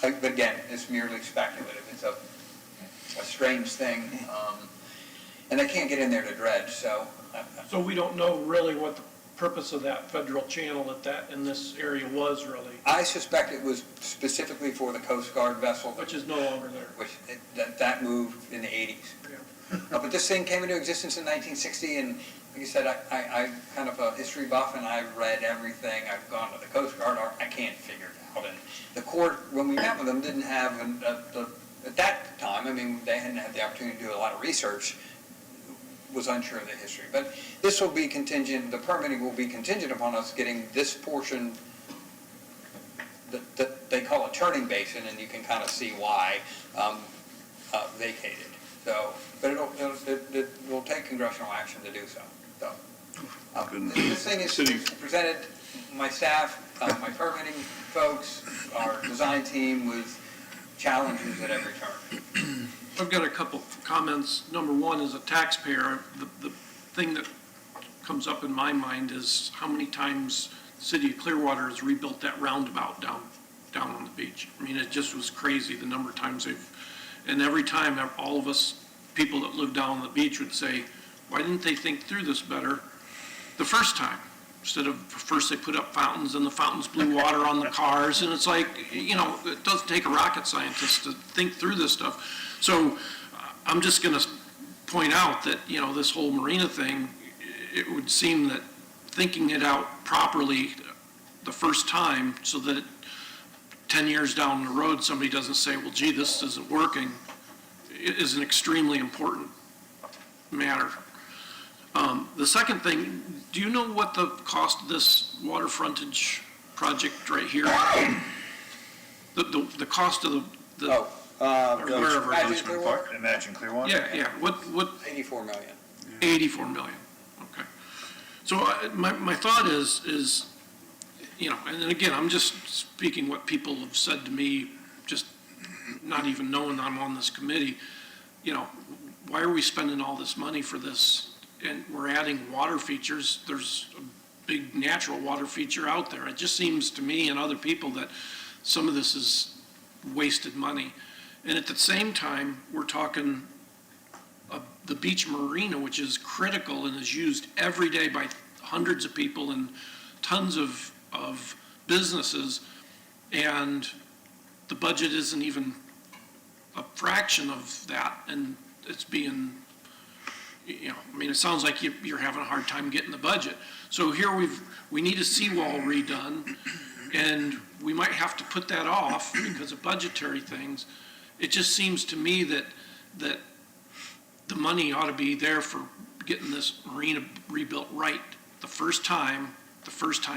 But again, it's merely speculative. It's a strange thing, and they can't get in there to dredge, so. So we don't know really what the purpose of that federal channel in this area was really, I suspect it was specifically for the Coast Guard vessel, which is no longer there. which that moved in the 80s. Yeah. But this thing came into existence in 1960, and like I said, I'm kind of a history buff, and I've read everything. I've gone to the Coast Guard. I can't figure it out. And the Corps, when we met with them, didn't have, at that time, I mean, they hadn't had the opportunity to do a lot of research, was unsure of the history. But this will be contingent, the permitting will be contingent upon us getting this portion that they call a turning basin, and you can kind of see why, vacated. So, but it will take congressional action to do so. So, this thing is presented, my staff, my permitting folks, our design team with challenges at every turn. I've got a couple comments. Number one, as a taxpayer, the thing that comes up in my mind is how many times the city of Clearwater has rebuilt that roundabout down on the beach. I mean, it just was crazy the number of times and every time all of us people that live down on the beach would say, why didn't they think through this better the first time? Instead of, first they put up fountains and the fountains blew water on the cars, and it's like, it doesn't take a rocket scientist to think through this stuff. So I'm just going to point out that, this whole marina thing, it would seem that thinking it out properly the first time so that 10 years down the road somebody doesn't say, well, gee, this isn't working, is an extremely important matter. The second thing, do you know what the cost of this water frontage project right here? The cost of the wherever it is. Imagine Clearwater? Yeah, what? 84 million. 84 million, okay. So my thought is, and again, I'm just speaking what people have said to me, just not even knowing I'm on this committee. Why are we spending all this money for this? And we're adding water features. There's a big natural water feature out there. It just seems to me and other people that some of this is wasted money. And at the same time, we're talking the beach marina, which is critical and is used every day by hundreds of people and tons of businesses, and the budget isn't even a fraction of that, and it's being, it sounds like you're having a hard time getting the budget. So here we need a seawall redone, and we might have to put that off because of budgetary things. It just seems to me that the money ought to be there for getting this marina rebuilt right the first time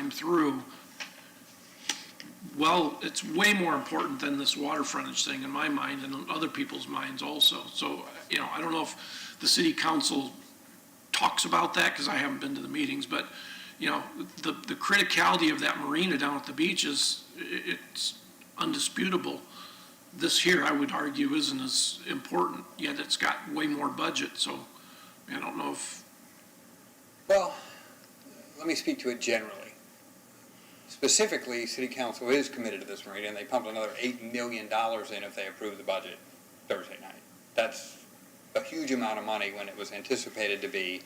through. Well, it's way more important than this water frontage thing in my mind and in other people's minds also. So, I don't know if the city council talks about that because I haven't been to the meetings, but, the criticality of that marina down at the beach it's undisputable. This here, I would argue, isn't as important, yet it's got way more budget, so I don't know if... Well, let me speak to it generally. Specifically, City Council is committed to this marina, and they pumped another $8 million in if they approve the budget Thursday night. That's a huge amount of money when it was anticipated to be,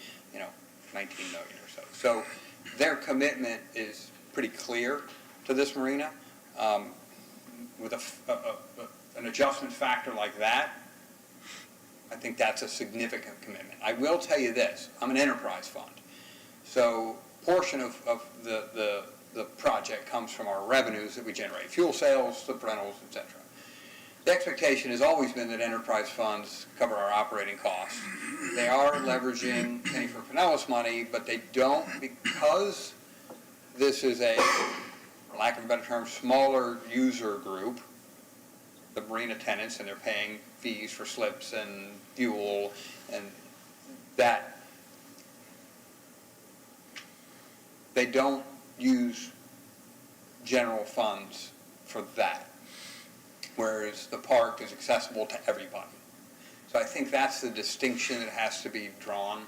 19 million or so. So their commitment is pretty clear to this marina. With an adjustment factor like that, I think that's a significant commitment. I will tell you this, I'm an enterprise fund. So portion of the project comes from our revenues that we generate, fuel sales, slip rentals, etc. The expectation has always been that enterprise funds cover our operating costs. They are leveraging penny for Pinellas money, but they don't, because this is a, for lack of a better term, smaller user group, the marina tenants, and they're paying fees for slips and fuel, and that they don't use general funds for that, whereas the park is accessible to everybody. So I think that's the distinction that has to be drawn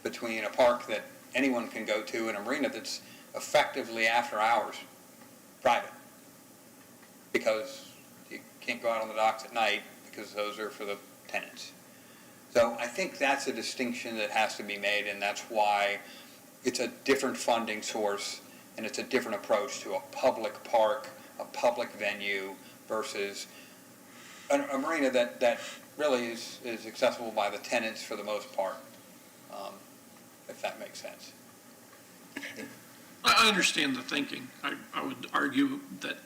between a park that anyone can go to and a marina that's effectively after hours private, because you can't go out on the docks at night because those are for the tenants. So I think that's a distinction that has to be made, and that's why it's a different funding source and it's a different approach to a public park, a public venue, versus a marina that really is accessible by the tenants for the most part, if that makes sense. I understand the thinking. I would argue that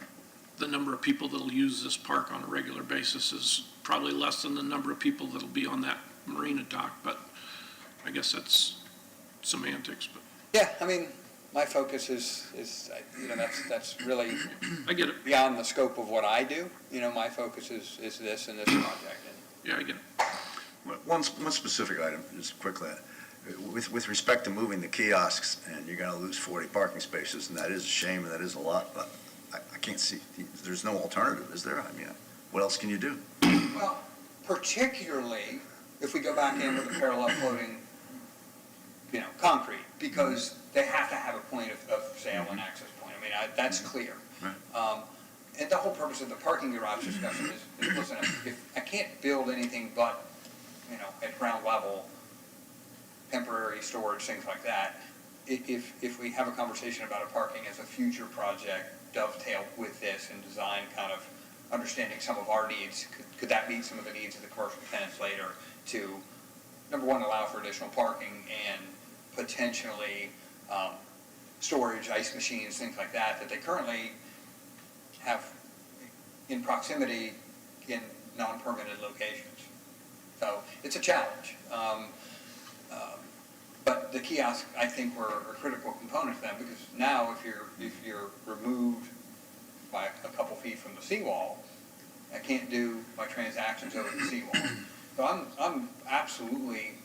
the number of people that'll use this park on a regular basis is probably less than the number of people that'll be on that marina dock, but I guess that's semantics, but. Yeah, I mean, my focus is that's really I get it. beyond the scope of what I do. My focus is this and this project. Yeah, I get it. One specific item, just quickly. With respect to moving the kiosks, and you're going to lose 40 parking spaces, and that is a shame, and that is a lot, but I can't see, there's no alternative, is there? I mean, what else can you do? Well, particularly if we go back in with the parallel floating, concrete, because they have to have a point of sale and access point. I mean, that's clear. Right. And the whole purpose of the parking garage discussion is listen, if I can't build anything but, at ground level, temporary storage, things like that, if we have a conversation about a parking as a future project dovetailed with this and design kind of understanding some of our needs, could that meet some of the needs of the commercial tenants later to, number one, allow for additional parking and potentially storage, ice machines, things like that they currently have in proximity in non-permitted locations. So it's a challenge. But the kiosks, I think, were a critical component to them, because now if you're removed by a couple feet from the seawall, I can't do my transactions over the seawall. So I'm absolutely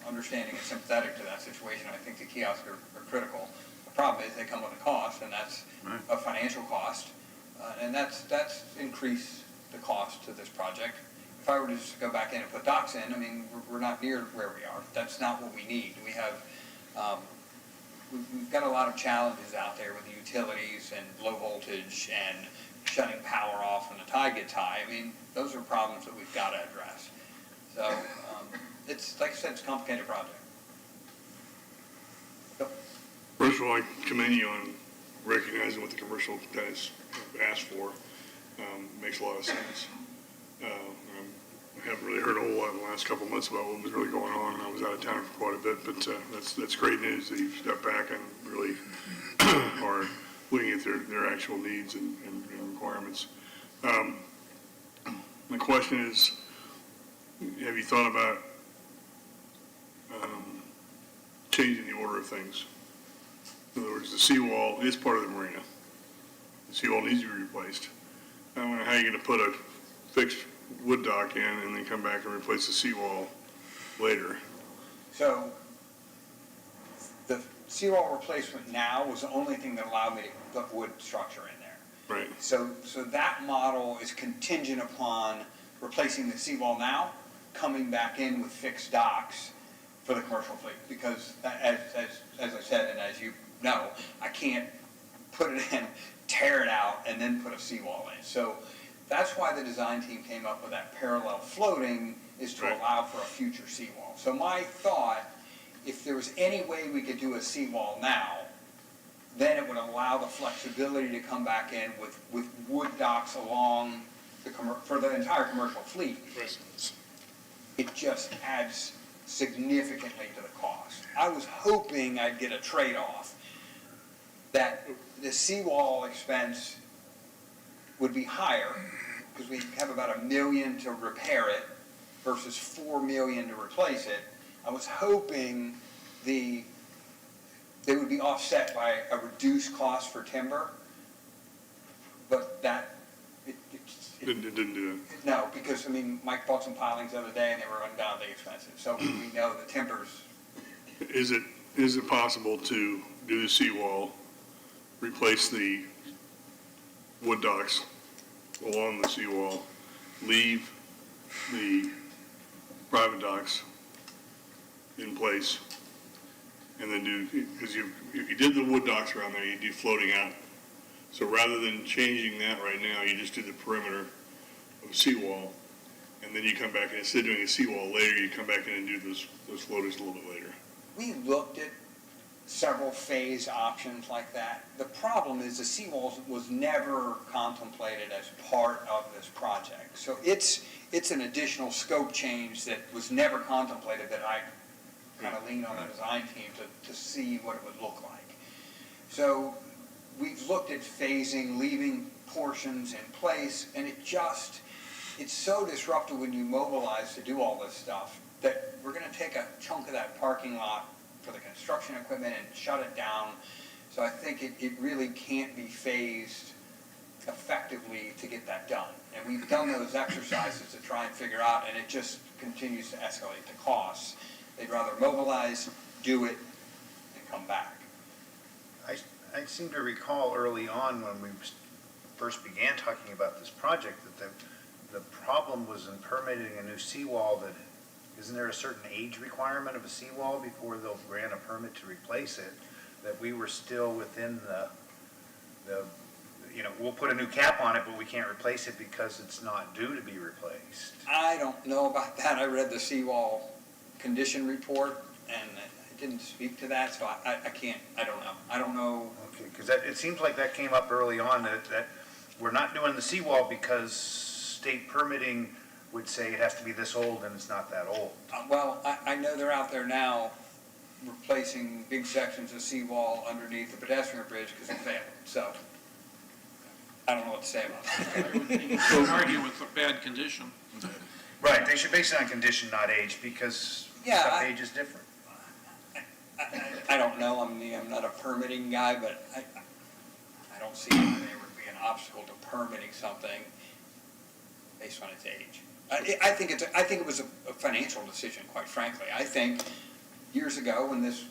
understanding and sympathetic to that situation. I think the kiosks are critical. The problem is they come with a cost, and that's Right. a financial cost, and that's increased the cost to this project. If I were to just go back in and put docks in, I mean, we're not near where we are. That's not what we need. We have, we've got a lot of challenges out there with the utilities and low voltage and shutting power off when the tide gets high. I mean, those are problems that we've got to address. So, it's, like I said, it's a complicated project. First of all, I commend you on recognizing what the commercial tenants asked for. Makes a lot of sense. I haven't really heard a whole lot in the last couple of months about what was really going on. I was out of town for quite a bit, but that's great news that you've stepped back and really are looking at their actual needs and requirements. My question is, have you thought about changing the order of things? In other words, the seawall is part of the marina. The seawall needs to be replaced. I don't know how you're going to put a fixed wood dock in and then come back and replace the seawall later. So, the seawall replacement now was the only thing that allowed me to put wood structure in there. Right. So that model is contingent upon replacing the seawall now, coming back in with fixed docks for the commercial fleet. Because as I said, and as you know, I can't put it in, tear it out, and then put a seawall in. So that's why the design team came up with that parallel floating, is to Right. allow for a future seawall. So my thought, if there was any way we could do a seawall now, then it would allow the flexibility to come back in with wood docks along for the entire commercial fleet. It just adds significantly to the cost. I was hoping I'd get a trade-off, that the seawall expense would be higher, because we have about $1 million to repair it versus $4 million to replace it. I was hoping they would be offset by a reduced cost for timber, but that, Didn't do it. no, because, I mean, Mike bought some pilings the other day and they were ungodly expensive, so we know the timbers. Is it possible to do the seawall, replace the wood docks along the seawall, leave the private docks in place, and then do, because if you did the wood docks around there, you do floating out. So rather than changing that right now, you just do the perimeter of the seawall, and then you come back, and instead of doing a seawall later, you come back in and do those floaters a little bit later. We looked at several phase options like that. The problem is the seawall was never contemplated as part of this project. So it's an additional scope change that was never contemplated, that I kind of leaned on the design team to see what it would look like. So we've looked at phasing, leaving portions in place, and it's so disruptive when you mobilize to do all this stuff that we're going to take a chunk of that parking lot for the construction equipment and shut it down. So I think it really can't be phased effectively to get that done. And we've done those exercises to try and figure out, and it just continues to escalate the costs. They'd rather mobilize, do it, and come back. I seem to recall early on when we first began talking about this project that the problem was in permitting a new seawall. That isn't there a certain age requirement of a seawall before they'll grant a permit to replace it? That we were still within the we'll put a new cap on it, but we can't replace it because it's not due to be replaced. I don't know about that. I read the seawall condition report, and it didn't speak to that, so I don't know. Okay, because it seems like that came up early on, that we're not doing the seawall because state permitting would say it has to be this old and it's not that old. Well, I know they're out there now replacing big sections of seawall underneath the pedestrian bridge because it failed, so I don't know what to say about that. You can argue with the bad condition. Right, they should base it on condition, not age, because stuff age is different. I don't know, I'm not a permitting guy, but I don't see how there would be an obstacle to permitting something based on its age. I think it was a financial decision, quite frankly. I think years ago when this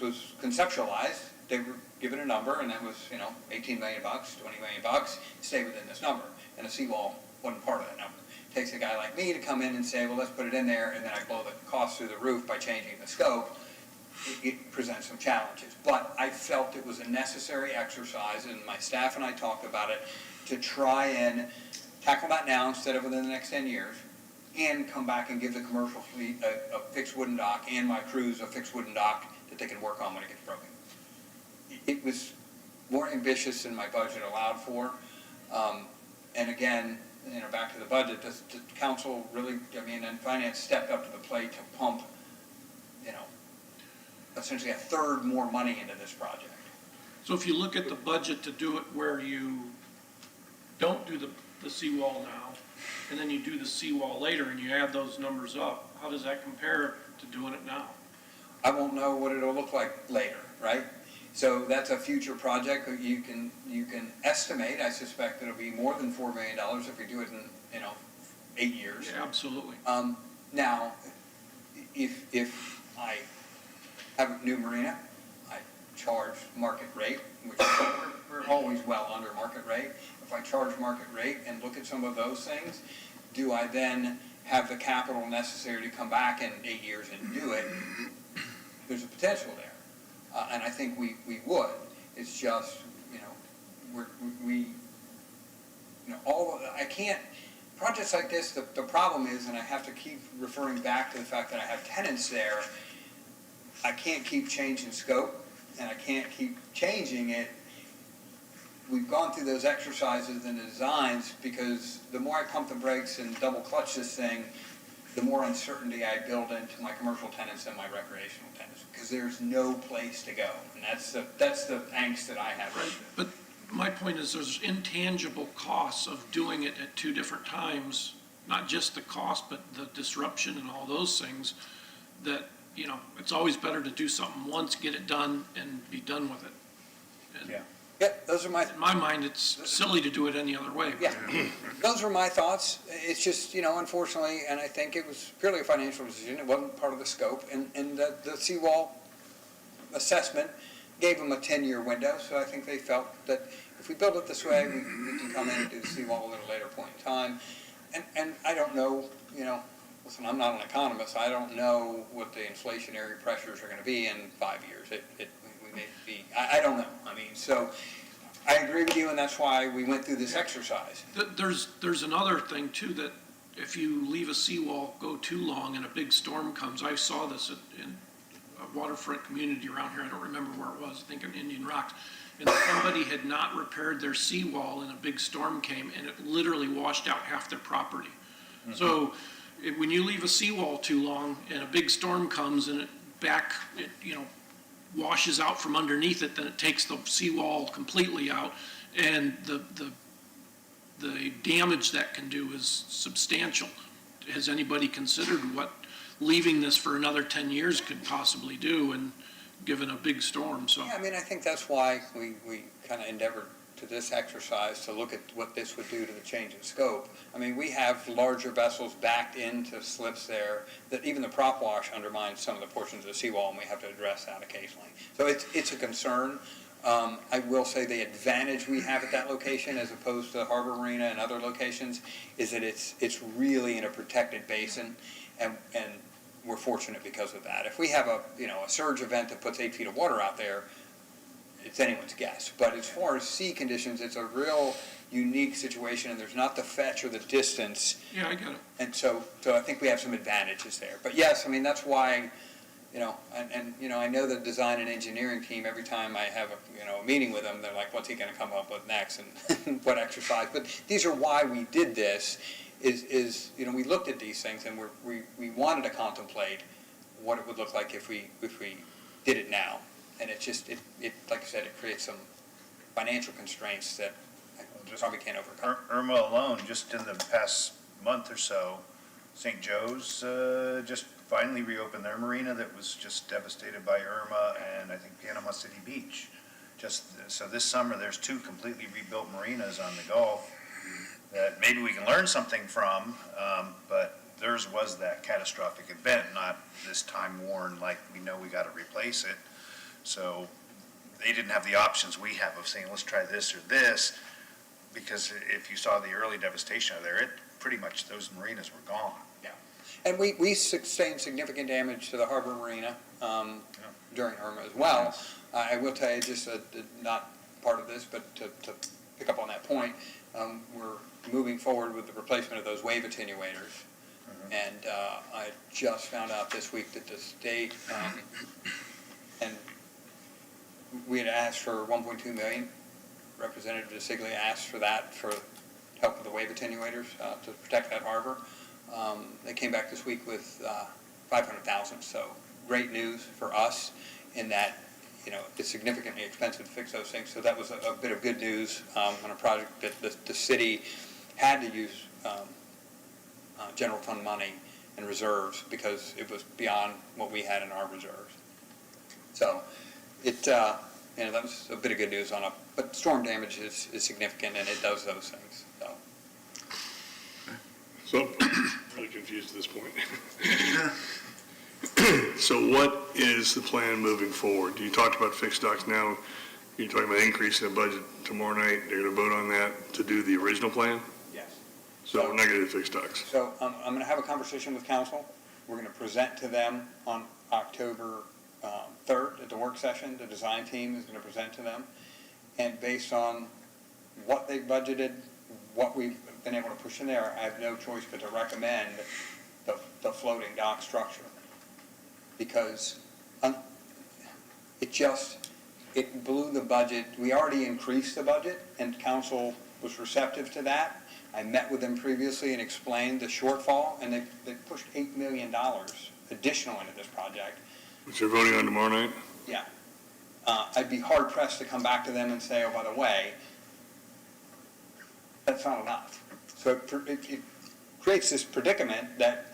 was conceptualized, they were given a number, and that was, 18 million bucks, 20 million bucks, stay within this number. And a seawall wasn't part of that number. It takes a guy like me to come in and say, well, let's put it in there, and then I blow the cost through the roof by changing the scope. It presents some challenges. But I felt it was a necessary exercise, and my staff and I talked about it, to try and tackle that now instead of within the next 10 years, and come back and give the commercial fleet a fixed wooden dock, and my crews a fixed wooden dock that they can work on when it gets broken. It was more ambitious than my budget allowed for. And again, back to the budget, the council really, and finance stepped up to the plate to pump, essentially a third more money into this project. So if you look at the budget to do it where you don't do the seawall now, and then you do the seawall later and you add those numbers up, how does that compare to doing it now? I won't know what it'll look like later, right? So that's a future project that you can estimate. I suspect it'll be more than $4 million if we do it in 8 years. Yeah, absolutely. Now, if I have a new marina, I charge market rate, which we're always well under market rate. If I charge market rate and look at some of those things, do I then have the capital necessary to come back in 8 years and do it? There's a potential there. And I think we would. It's just, I can't, projects like this, the problem is, and I have to keep referring back to the fact that I have tenants there, I can't keep changing scope, and I can't keep changing it. We've gone through those exercises and designs because the more I pump the brakes and double clutch this thing, the more uncertainty I build into my commercial tenants and my recreational tenants, because there's no place to go, and that's the angst that I have. Right, but my point point is there's intangible costs of doing it at two different times, not just the cost, but the disruption and all those things, that, you know, it's always better to do something once, get it done, and be done with it. And Yeah. Yeah, those are my, in my mind, it's silly to do it any other way. yeah, those are my thoughts. It's just, you know, unfortunately, and I think it was purely a financial decision, it wasn't part of the scope, and the seawall assessment gave them a 10-year window, so I think they felt that if we build it this way, we can come in and do the seawall at a later point in time. And I don't know, you know, listen, I'm not an economist, I don't know what the inflationary pressures are gonna be in 5 years. We may be, I don't know, I mean, so I agree with you, and that's why we went through this exercise. There's another thing too, that if you leave a seawall go too long and a big storm comes, I saw this in a waterfront community around here, I don't remember where it was, I think in Indian Rocks, and somebody had not repaired their seawall and a big storm came and it literally washed out half their property. So when you leave a seawall too long and a big storm comes and it you know, washes out from underneath it, then it takes the seawall completely out, and the damage that can do is substantial. Has anybody considered what leaving this for another 10 years could possibly do, and given a big storm, so. Yeah, I mean, I think that's why we kind of endeavored to this exercise to look at what this would do to the change in scope. I mean, we have larger vessels backed into slips there that even the prop wash undermines some of the portions of the seawall, and we have to address that occasionally. So it's a concern. I will say the advantage we have at that location as opposed to Harbor Marina and other locations is that it's really in a protected basin, and we're fortunate because of that. If we have a surge event that puts 8 feet of water out there, it's anyone's guess. But as far as sea conditions, it's a real unique situation, and there's not the fetch or the distance. Yeah, I get it. And so I think we have some advantages there. But yes, I mean, that's why, I know the design and engineering team, every time I have a meeting with them, they're like, what's he gonna come up with next and what exercise? But these are why we did this, is we looked at these things and we wanted to contemplate what it would look like if we did it now. And it just, like I said, it creates some financial constraints that I probably can't overcome. Irma alone, just in the past month or so, St. Joe's just finally reopened their marina that was just devastated by Irma, and I think Panama City Beach. So this summer, there's 2 completely rebuilt marinas on the Gulf that maybe we can learn something from, but theirs was that catastrophic event, not this time worn, like we know we gotta replace it. So they didn't have the options we have of saying, let's try this or this, because if you saw the early devastation of there, pretty much those marinas were gone. Yeah. And we sustained significant damage to the Harbor Marina during Irma as well. I will tell you, just not part of this, but to pick up on that point, we're moving forward with the replacement of those wave attenuators. And I just found out this week that the state, and we had asked for $1.2 million. Representative DeSiglia asked for that for help with the wave attenuators to protect that harbor. They came back this week with $500,000. So great news for us in that it's significantly expensive to fix those things. So that was a bit of good news on a project that the city had to use general fund money and reserves because it was beyond what we had in our reserves. So that was a bit of good news but storm damage is significant, and it does those things. So, I'm really confused at this point. So what is the plan moving forward? You talked about fixed docks now. You're talking about increasing the budget tomorrow night. They're going to vote on that to do the original plan? Yes. So we're not going to do fixed docks. So I'm going to have a conversation with council. We're going to present to them on October 3rd at the work session. The design team is going to present to them. And based on what they budgeted, what we've been able to push in there, I have no choice but to recommend the floating dock structure. Because it blew the budget. We already increased the budget, and council was receptive to that. I met with them previously and explained the shortfall, and they pushed $8 million additional into this project. Which you're voting on tomorrow night? Yeah. I'd be hard pressed to come back to them and say, oh, by the way, that's not enough. So it creates this predicament that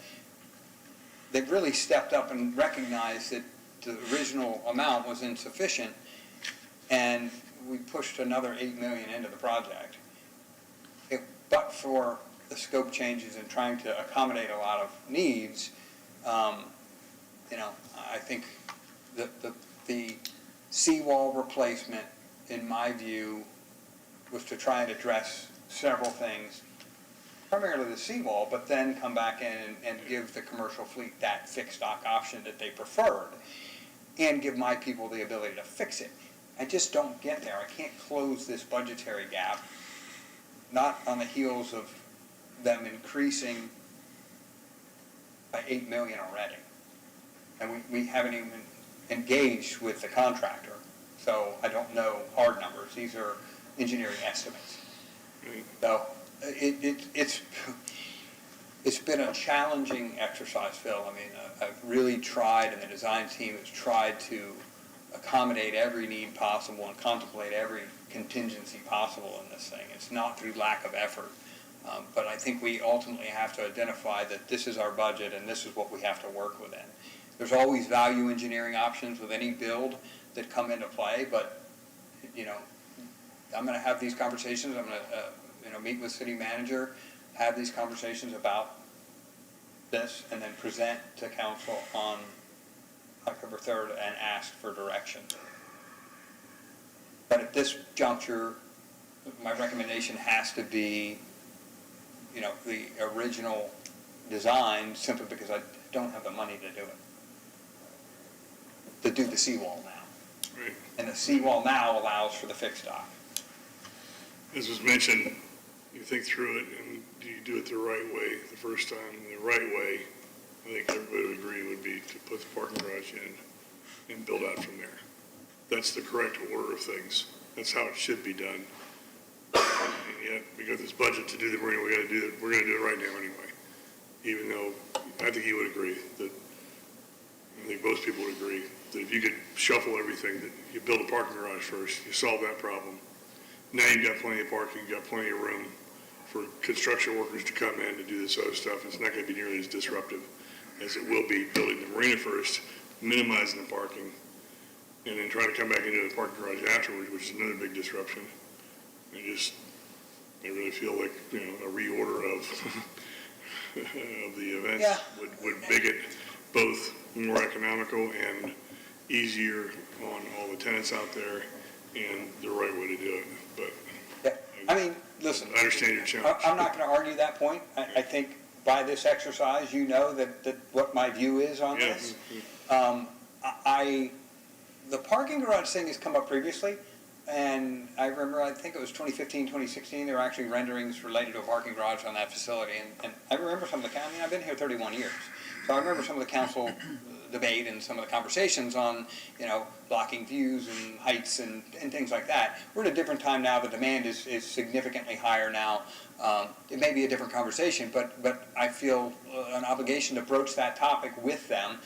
they've really stepped up and recognized that the original amount was insufficient, and we pushed another 8 million into the project. But for the scope changes and trying to accommodate a lot of needs, I think the seawall replacement, in my view, was to try and address several things, primarily the seawall, but then come back in and give the commercial fleet that fixed dock option that they preferred, and give my people the ability to fix it. I just don't get there. I can't close this budgetary gap, not on the heels of them increasing by 8 million already. And we haven't even engaged with the contractor, so I don't know hard numbers. These are engineering estimates. So it's been a challenging exercise, Phil. I mean, I've really tried, and the design team has tried to accommodate every need possible and contemplate every contingency possible in this thing. It's not through lack of effort, but I think we ultimately have to identify that this is our budget and this is what we have to work within. There's always value engineering options with any build that come into play, but I'm going to have these conversations. I'm going to meet with city manager, have these conversations about this, and then present to council on October 3rd and ask for direction. But at this juncture, my recommendation has to be, the original design, simply because I don't have the money to do it. To do the seawall now. Right. And the seawall now allows for the fixed dock. As was mentioned, you think through it and do you do it the right way the first time? The right way, I think everybody would agree, would be to put the parking garage in and build out from there. That's the correct order of things. That's how it should be done. And yet, we got this budget to do the marina, we're going to do it right now anyway. Even though, I think you would agree that, I think most people would agree, that if you could shuffle everything, that you build a parking garage first, you solve that problem. Now you've got plenty of parking, you've got plenty of room for construction workers to come in to do this other stuff. It's not going to be nearly as disruptive as it will be building the marina first, minimizing the parking, and then trying to come back into the parking garage afterwards, which is another big disruption. I really feel like, a reorder of of the events would make it both more economical and easier on all the tenants out there, and the right way to do it. But I mean, listen, I understand your challenge. I'm not going to argue that point. I think by this exercise, that what my view is on this. The parking garage thing has come up previously, and I remember, I think it was 2015, 2016, there were actually renderings related to a parking garage on that facility, and I remember some of the, I've been here 31 years, so I remember some of the council debate and some of the conversations on, blocking views and heights and things like that. We're at a different time now. The demand is significantly higher now. It may be a different conversation, but I feel an obligation to broach that topic with them.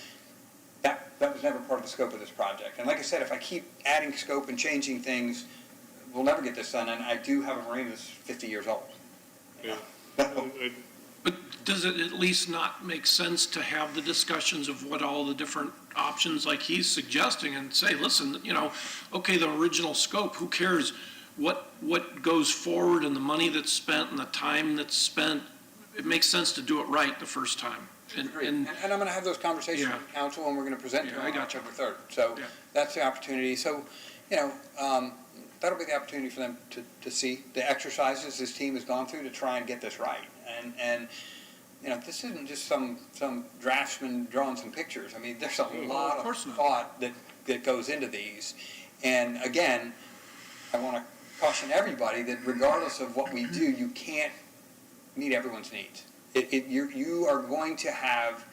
That was never part of the scope of this project. And like I said, if I keep adding scope and changing things, we'll never get this done. And I do have a marina that's 50 years old. Yeah. But does it at least not make sense to have the discussions of what all the different options like he's suggesting and say, listen, okay, the original scope, who cares what goes forward and the money that's spent and the time that's spent? It makes sense to do it right the first time. And I'm going to have those conversations with council, and we're going to present to them on October 3rd. So that's the opportunity. So, that'll be the opportunity for them to see the exercises this team has gone through to try and get this right. And this isn't just some draftsman drawing some pictures. I mean, there's a lot of thought that goes into these. And again, I want to caution everybody that regardless of what we do, you can't meet everyone's needs. You are going to have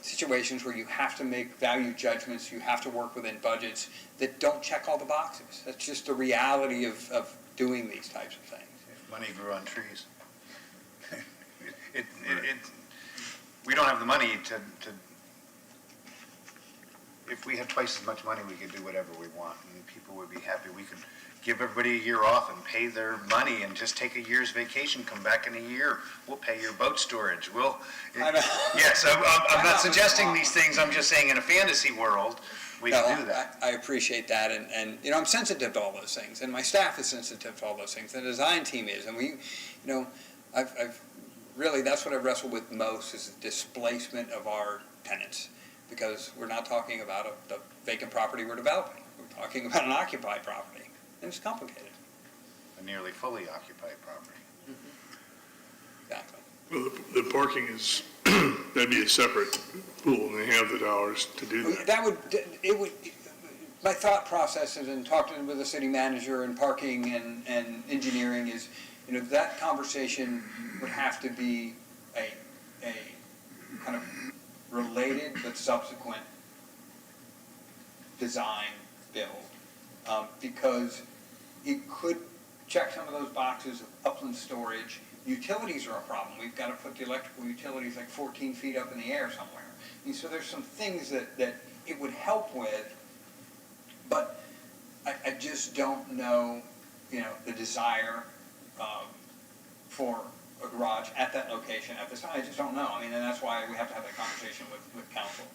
situations where you have to make value judgments, you have to work within budgets that don't check all the boxes. That's just the reality of doing these types of things. If money grew on trees. We don't have the money to, if we had twice as much money, we could do whatever we want, and people would be happy. We could give everybody a year off and pay their money and just take a year's vacation, come back in a year. We'll pay your boat storage. I know. Yes, I'm I not know. suggesting these things. I'm just saying in a fantasy world, we can do that. I appreciate that, and, you know, I'm sensitive to all those things, and my staff is sensitive to all those things, the design team is, and we, you know, I've really, that's what I wrestle with most, is the displacement of our tenants, because we're not talking about the vacant property we're developing, we're talking about an occupied property, and it's complicated. A nearly fully occupied property. Exactly. Well, the parking is, that'd be a separate pool, and they have the dollars to do that. It would, my thought process is, in talking with the city manager and parking and engineering is, you know, that conversation would have to be a kind of related but subsequent design build, because it could check some of those boxes of upland storage. Utilities are a problem. We've got to put the electrical utilities like 14 feet up in the air somewhere. And so there's some things that it would help with, but I just don't know, you know, the desire for a garage at that location at this time. I just don't know. I mean, and that's why we have to have that conversation with council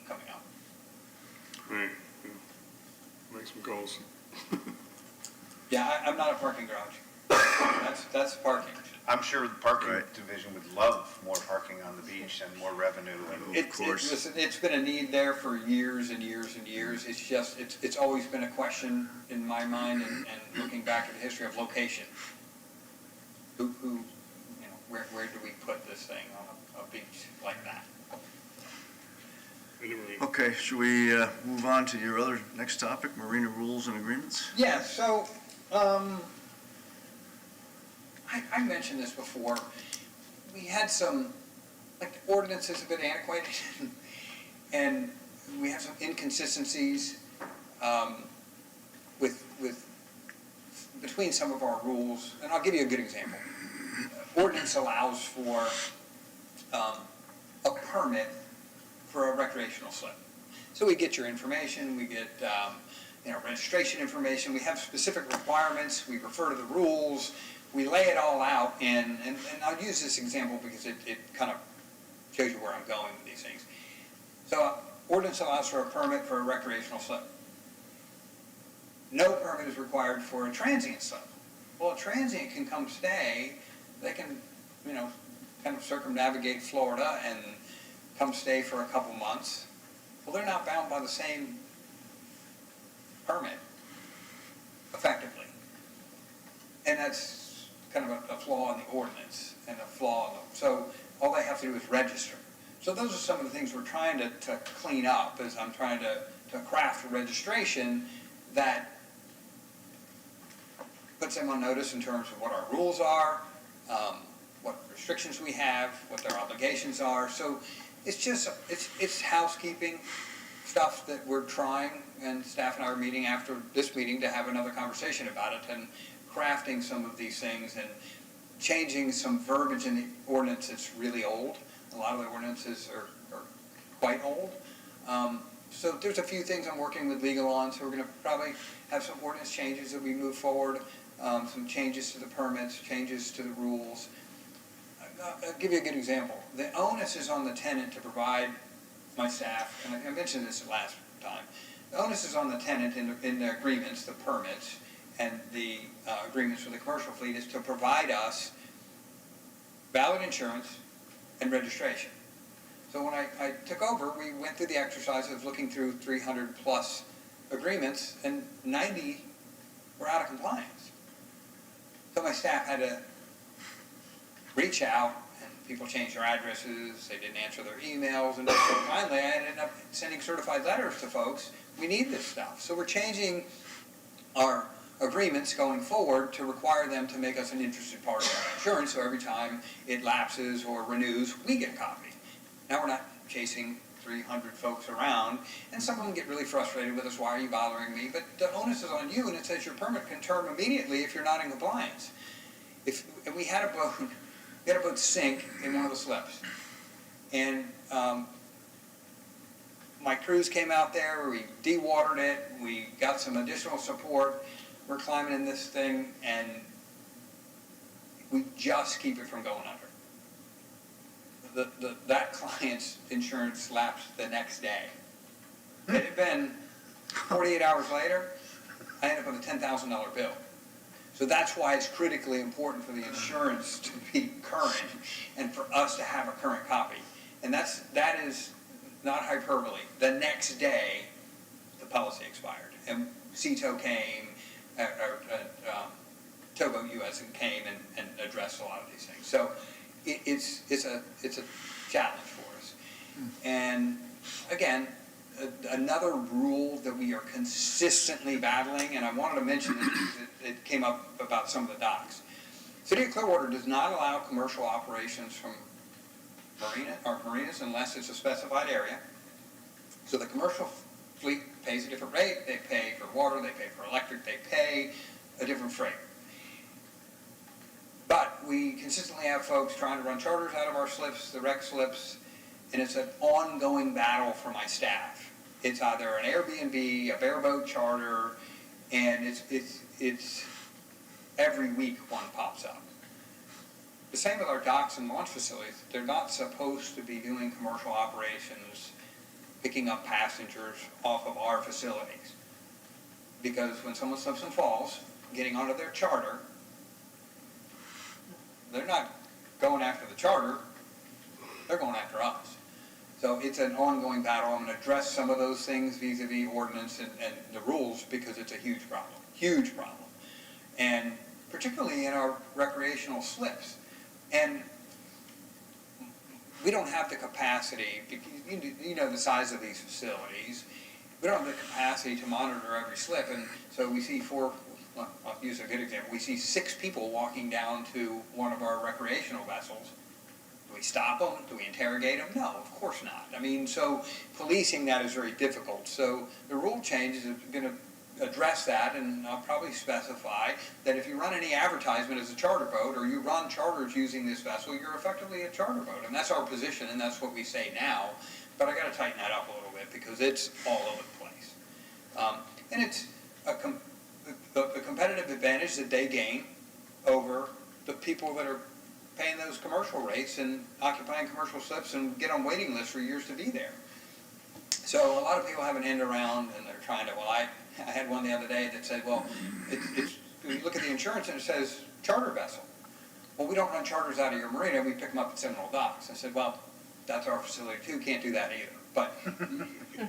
coming up. Right, yeah. Make some calls. Yeah, I'm not a parking garage. That's parking. I'm sure the parking Right. division would love more parking on the beach and more revenue and Listen, it's been a need there for years and years and years. It's just, it's always been a question in my mind, and looking back at the history of location. Who, you know, where do we put this thing on a beach like that? Okay, should we move on to your other next topic, marina rules and agreements? Yeah, so, I mentioned this before. We had some, like, the ordinances a bit antiquated, and we have some inconsistencies between some of our rules, and I'll give you a good example. Ordinance allows for a permit for a recreational slip. So we get your information, we get registration information, we have specific requirements, we refer to the rules, we lay it all out, and I'll use this example because it kind of shows you where I'm going with these things. So ordinance allows for a permit for a recreational slip. No permit is required for a transient slip. Well, a transient can come stay, they can, you know, kind of circumnavigate Florida and come stay for a couple months. Well, they're not bound by the same permit, effectively. And that's kind of a flaw in the ordinance and a flaw in the, so all they have to do is register. So those are some of the things we're trying to clean up, as I'm trying to craft a registration that puts them on notice in terms of what our rules are, what restrictions we have, what their obligations are. So it's just, it's housekeeping stuff that we're trying, and staff and I are meeting after this meeting to have another conversation about it, and crafting some of these things and changing some verbiage in the ordinance that's really old. A lot of the ordinances are quite old. So there's a few things I'm working with legal on, so we're going to probably have some ordinance changes that we move forward, some changes to the permits, changes to the rules. I'll give you a good example. The onus is on the tenant to provide my staff, and I mentioned this last time, the onus is on the tenant in the agreements, the permits, and the agreements for the commercial fleet is to provide us valid insurance and registration. So when I took over, we went through the exercise of looking through 300 plus agreements, and 90 were out of compliance. So my staff had to reach out, and people changed their addresses, they didn't answer their emails, and finally I ended up sending certified letters to folks. We need this stuff. So we're changing our agreements going forward to require them to make us an interested party in our insurance, so every time it lapses or renews, we get a copy. Now we're not chasing 300 folks around, and some of them get really frustrated with us, why are you bothering me? But the onus is on you, and it says your permit can term immediately if you're not in compliance. If we had a boat sink in one of the slips, and my crews came out there, we dewatered it, we got some additional support, we're climbing in this thing and we just keep it from going under. That client's insurance lapsed the next day. It had been 48 hours later, I ended up with a $10,000 bill. So that's why it's critically important for the insurance to be current and for us to have a current copy. And that is not hyperbole. The next day, the policy expired. And CETO came, Togo US came and addressed a lot of these things. So it's a challenge for us. And again, another rule that we are consistently battling, and I wanted to mention it because it came up about some of the docks. City of Clearwater does not allow commercial operations from marinas unless it's a specified area. So the commercial fleet pays a different rate. They pay for water, they pay for electric, they pay a different freight. But we consistently have folks trying to run charters out of our slips, the rec slips, and it's an ongoing battle for my staff. It's either an Airbnb, a bareboat charter, and it's every week one pops up. The same with our docks and launch facilities. They're not supposed to be doing commercial operations, picking up passengers off of our facilities. Because when someone slips and falls, getting onto their charter, they're not going after the charter, they're going after us. So it's an ongoing battle. I'm going to address some of those things vis-a-vis ordinance and the rules because it's a huge problem. And particularly in our recreational slips. And we don't have the capacity, because you know the size of these facilities, we don't have the capacity to monitor every slip. And so we see I'll use a good example, we see 6 people walking down to one of our recreational vessels. Do we stop them? Do we interrogate them? No, of course not. I mean, so policing that is very difficult. So the rule change is going to address that, and I'll probably specify that if you run any advertisement as a charter boat or you run charters using this vessel, you're effectively a charter boat. And that's our position, and that's what we say now. But I got to tighten that up a little bit because it's all over the place. And it's the competitive advantage that they gain over the people that are paying those commercial rates and occupying commercial slips and get on waiting lists for years to be there. So a lot of people have an end around and they're trying to, I had one the other day that said, well, you look at the insurance and it says charter vessel. Well, we don't run charters out of your marina, we pick them up at Seminole Docks. I said, well, that's our facility too, can't do that either. But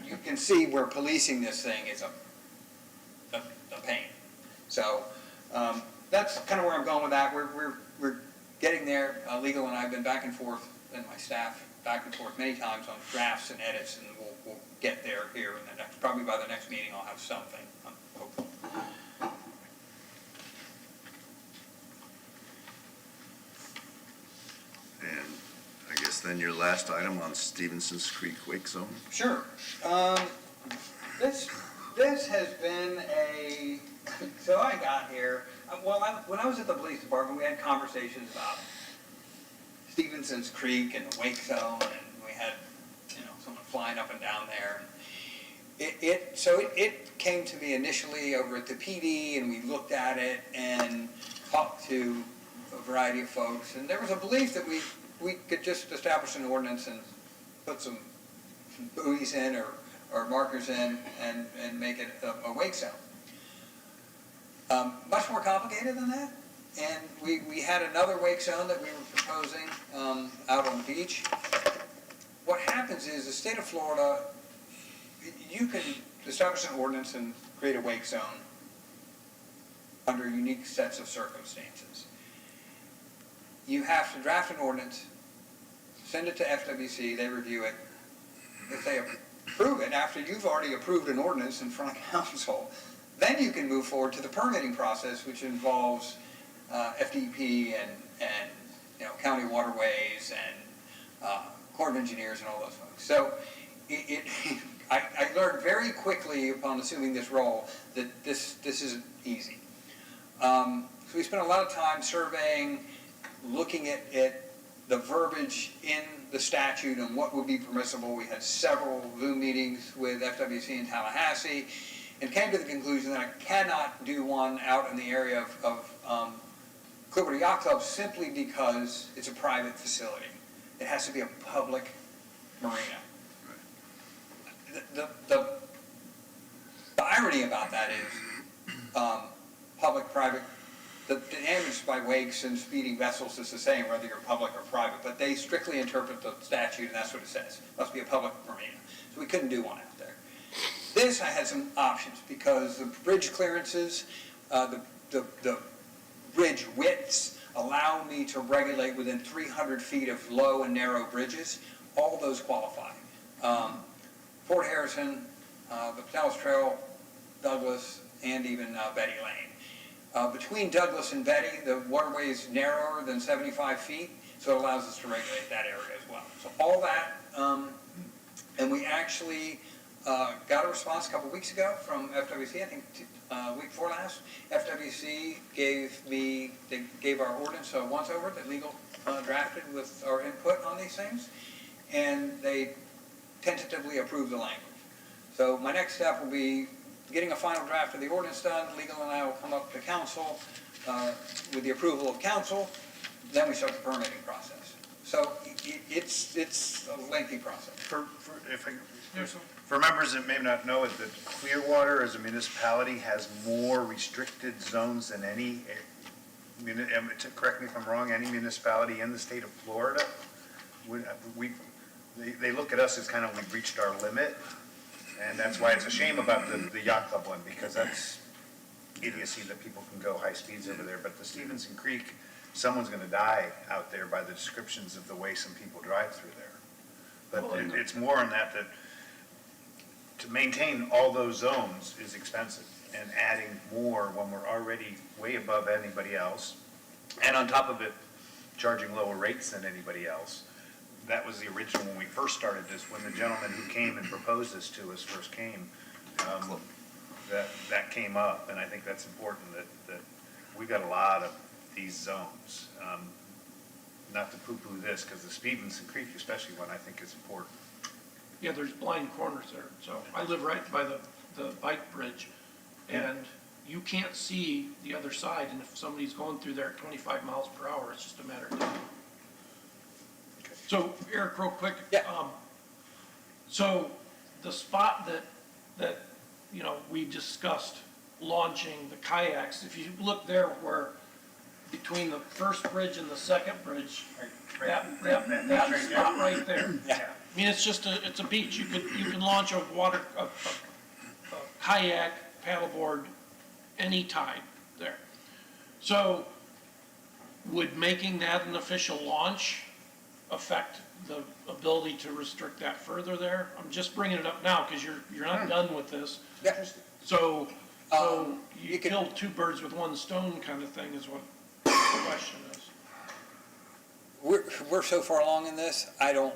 you can see where policing this thing is a pain. So that's kind of where I'm going with that. We're getting there. Legal and I have been back and forth, and my staff back and forth many times on drafts and edits, and we'll get there here. And probably by the next meeting I'll have something, hopefully. And I guess then your last item on Stevenson's Creek Wake Zone? Sure. This has been so I got here, when I was at the police department, we had conversations about Stevenson's Creek and the Wake Zone, and we had, someone flying up and down there. It came to me initially over at the PD, and we looked at it and talked to a variety of folks, and there was a belief that we could just establish an ordinance and put some buoys in or markers in and make it a wake zone. Much more complicated than that. And we had another wake zone that we were proposing out on the beach. What happens is the state of Florida, you can establish an ordinance and create a wake zone under unique sets of circumstances. You have to draft an ordinance, send it to FWC, they review it. If they approve it, after you've already approved an ordinance in front of council, then you can move forward to the permitting process, which involves FDP and county waterways and Corps of Engineers and all those folks. So I learned very quickly upon assuming this role that this isn't easy. So we spent a lot of time surveying, looking at the verbiage in the statute and what would be permissible. We had several Zoom meetings with FWC in Tallahassee, and came to the conclusion that I cannot do one out in the area of Clearwater Yacht Club simply because it's a private facility. It has to be a public marina. The irony about that is public, private, the damage by wakes and speeding vessels is the same whether you're public or private, but they strictly interpret the statute and that's what it says. Must be a public marina. So we couldn't do one out there. This, I had some options because the bridge clearances, the bridge widths allow me to regulate within 300 feet of low and narrow bridges. All those qualify. Fort Harrison, the Pinellas Trail, Douglas, and even Betty Lane. Between Douglas and Betty, the waterway is narrower than 75 feet, so it allows us to regulate that area as well. So all that, and we actually got a response a couple weeks ago from FWC, I think week before last. FWC gave our ordinance a once-over that legal drafted with our input on these things, and they tentatively approved the language. So my next step will be getting a final draft of the ordinance done. Legal and I will come up to council with the approval of council. Then we start the permitting process. So it's a lengthy process. For members that may not know it, that Clearwater as a municipality has more restricted zones than any, correct me if I'm wrong, any municipality in the state of Florida. They look at us as kind of, we've reached our limit, and that's why it's a shame about the yacht club one, because that's idiocy that people can go high speeds over there. But the Stevenson Creek, someone's gonna die out there by the descriptions of the way some people drive through there. But it's more on that to maintain all those zones is expensive, and adding more when we're already way above anybody else, and on top of it, charging lower rates than anybody else. That was the original, when we first started this, when the gentleman who came and proposed this to us first came, that came up, and I think that's important, that we've got a lot of these zones. Not to poo-poo this, because the Stevenson Creek, especially one, I think is important. Yeah, there's blind corners there. So I live right by the bike bridge, and you can't see the other side, and if somebody's going through there at 25 miles per hour, it's just a matter of time. So, Eric, real quick. Yeah. So the spot that we discussed launching the kayaks, if you look there where between the first bridge and the second bridge, that spot right there. Yeah. I mean, it's just it's a beach. You can launch a kayak, paddleboard, any tide there. So would making that an official launch affect the ability to restrict that further there? I'm just bringing it up now because you're not done with this. Yeah. So you you can- kill two birds with one stone kind of thing is what the question is. We're so far along in this, I don't,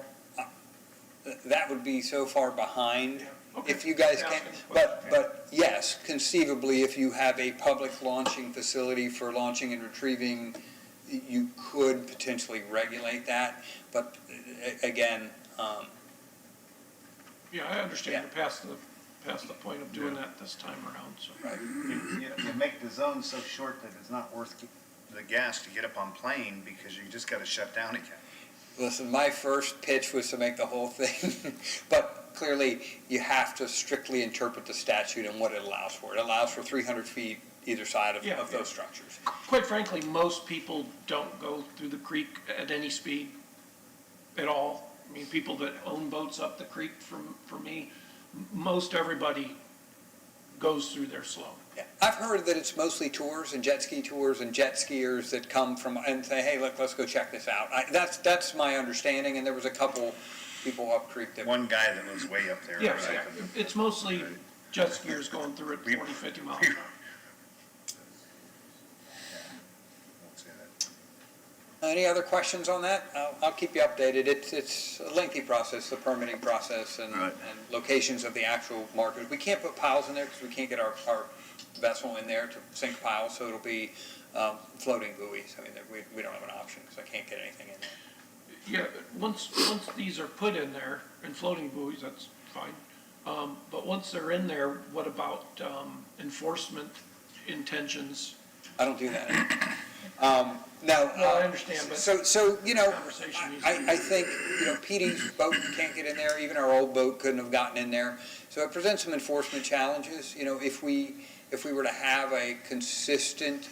that would be so far behind. Okay. If you guys Yeah, can, okay. but yes, conceivably, if you have a public launching facility for launching and retrieving, you could potentially regulate that, but again, Yeah, I understand Yeah. you're past the point of doing that this time around, so. right. You make the zone so short that it's not worth the gas to get up on plane, because you just gotta shut down again. Listen, my first pitch was to make the whole thing, but clearly you have to strictly interpret the statute and what it allows for. It allows for 300 feet either side of those structures. Quite frankly, most people don't go through the creek at any speed at all. I mean, people that own boats up the creek for me, most everybody goes through there slow. Yeah. I've heard that it's mostly tours and jet ski tours and jet skiers that come from and say, hey, let's go check this out. That's my understanding, and there was a couple people up creek that. One guy that lives way up there. Yeah, right? it's mostly jet skiers going through at 40, 50 miles an hour. Won't say that. Any other questions on that? I'll keep you updated. It's a lengthy process, the permitting process and locations of the actual markers. We can't put piles in there because we can't get our vessel in there to sink piles, so it'll be floating buoys. I mean, we don't have an option because I can't get anything in there. Yeah, once these are put in there, and floating buoys, that's fine. But once they're in there, what about enforcement intentions? I don't do that. No. No, I understand, but So, conversation needs to be. I think, PD's boat can't get in there, even our old boat couldn't have gotten in there. So it presents some enforcement challenges, if we were to have a consistent